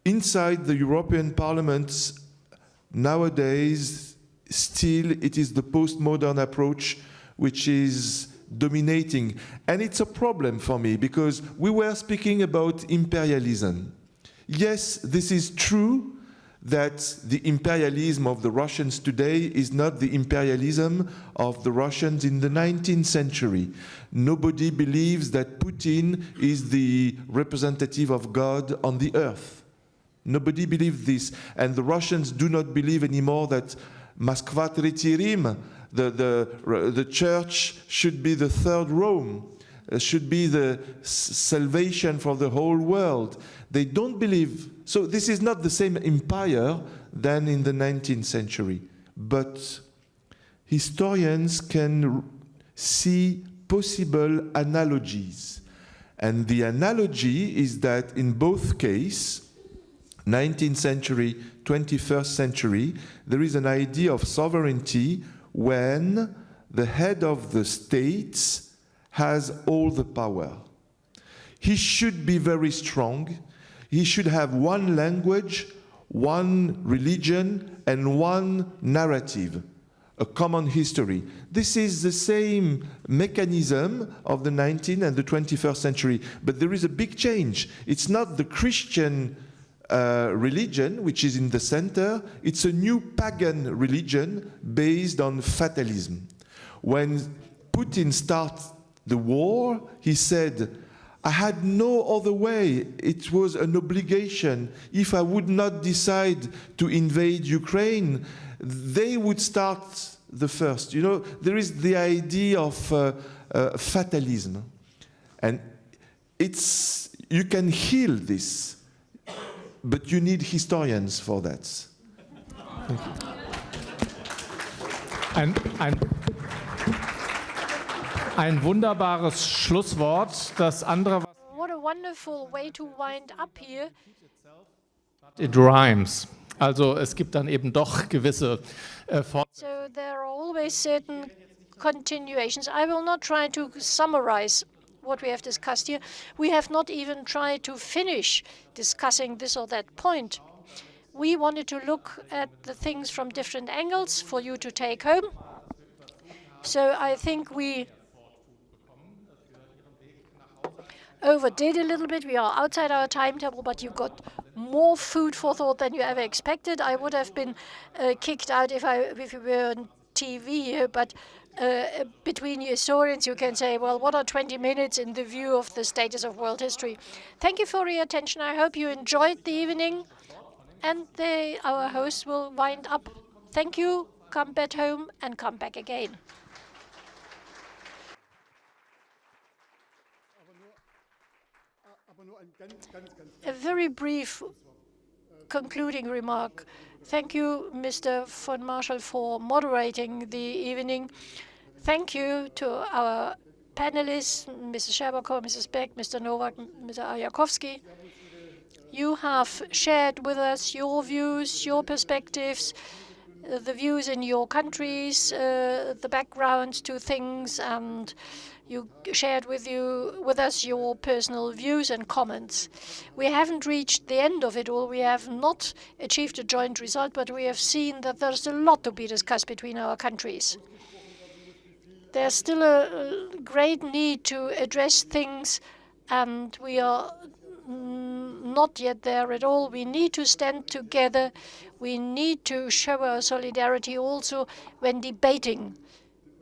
inside the European Parliament, nowadays, still it is the postmodern approach which is dominating. And it's a problem for me, because we were speaking about imperialism. Yes, this is true that the imperialism of the Russians today is not the imperialism of the Russians in the 19th century. Nobody believes that Putin is the representative of God on the earth. Nobody believes this. And the Russians do not believe anymore that Moskva Tretий Rim, the church, should be the third Rome, should be the salvation for the whole world. They don't believe. So this is not the same empire than in the 19th century. But historians can see possible analogies. And the analogy is that in both cases, 19th century, 21st century, there is an idea of sovereignty when the head of the states has all the power. He should be very strong. He should have one language, one religion, and one narrative, a common history. This is the same mechanism of the 19th and the 21st century, but there is a big change. It's not the Christian religion which is in the center. It's a new pagan religion based on fatalism. When Putin started the war, he said, I had no other way. It was an obligation. If I would not decide to invade Ukraine, they would start the first. You know, there is the idea of fatalism. And you can heal this, but you need historians for that. Thank you. Ein wunderbares Schlusswort. Das andere, What a wonderful way to wind up here. it rhymes. Also es gibt dann eben doch gewisse So there are always certain continuations. I will not try to summarize what we have discussed here. We have not even tried to finish discussing this or that point. We wanted to look at the things from different angles for you to take home. So I think we overdid a little bit. We are outside our timetable, but you got more food for thought than you ever expected. I would have been kicked out if we were on TV here, but between historians you can say, well, what are 20 minutes in the view of the status of world history? Thank you for your attention. I hope you enjoyed the evening, and our hosts will wind up. Thank you. Come back home and come back again. A very brief concluding remark. Thank you, Mr. von Marschall, for moderating the evening. Thank you to our panelists, Mrs. Scherbakova, Mrs. Beck, Mr. Nowak, Mr. Arjakovsky. You have shared with us your views, your perspectives, the views in your countries, the background to things, and you shared with us your personal views and comments. We haven't reached the end of it all. We have not achieved a joint result, but we have seen that there's a lot to be discussed between our countries. There's still a great need to address things, and we are not yet there at all. We need to stand together. We need to show our solidarity also when debating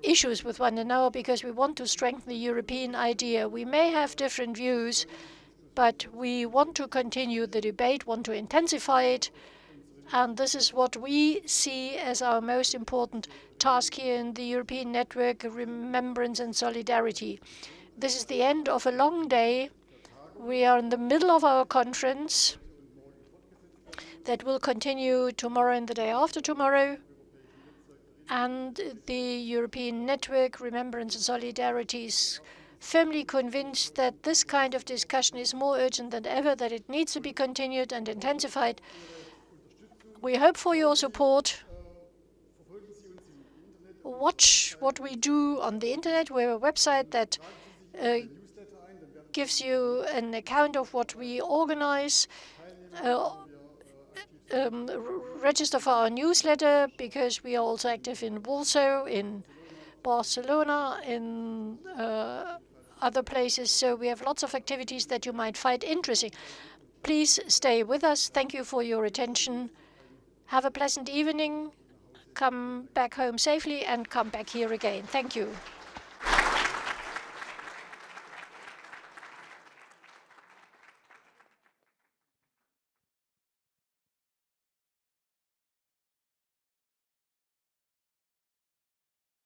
issues with one another, because we want to strengthen the European idea. We may have different views, but we want to continue the debate, want to intensify it, and this is what we see as our most important task here in the European network, remembrance and solidarity. This is the end of a long day. We are in the middle of our conference that will continue tomorrow and the day after tomorrow. And the European Network, Remembrance and Solidarity, is firmly convinced that this kind of discussion is more urgent than ever, that it needs to be continued and intensified. We hope for your support. Watch what we do on the internet. We have a website that gives you an account of what we organize. Register for our newsletter, because we are also active in Warsaw, in Barcelona, in other places. So we have lots of activities that you might find interesting. Please stay with us. Thank you for your attention. Have a pleasant evening. Come back home safely and come back here again. Thank you.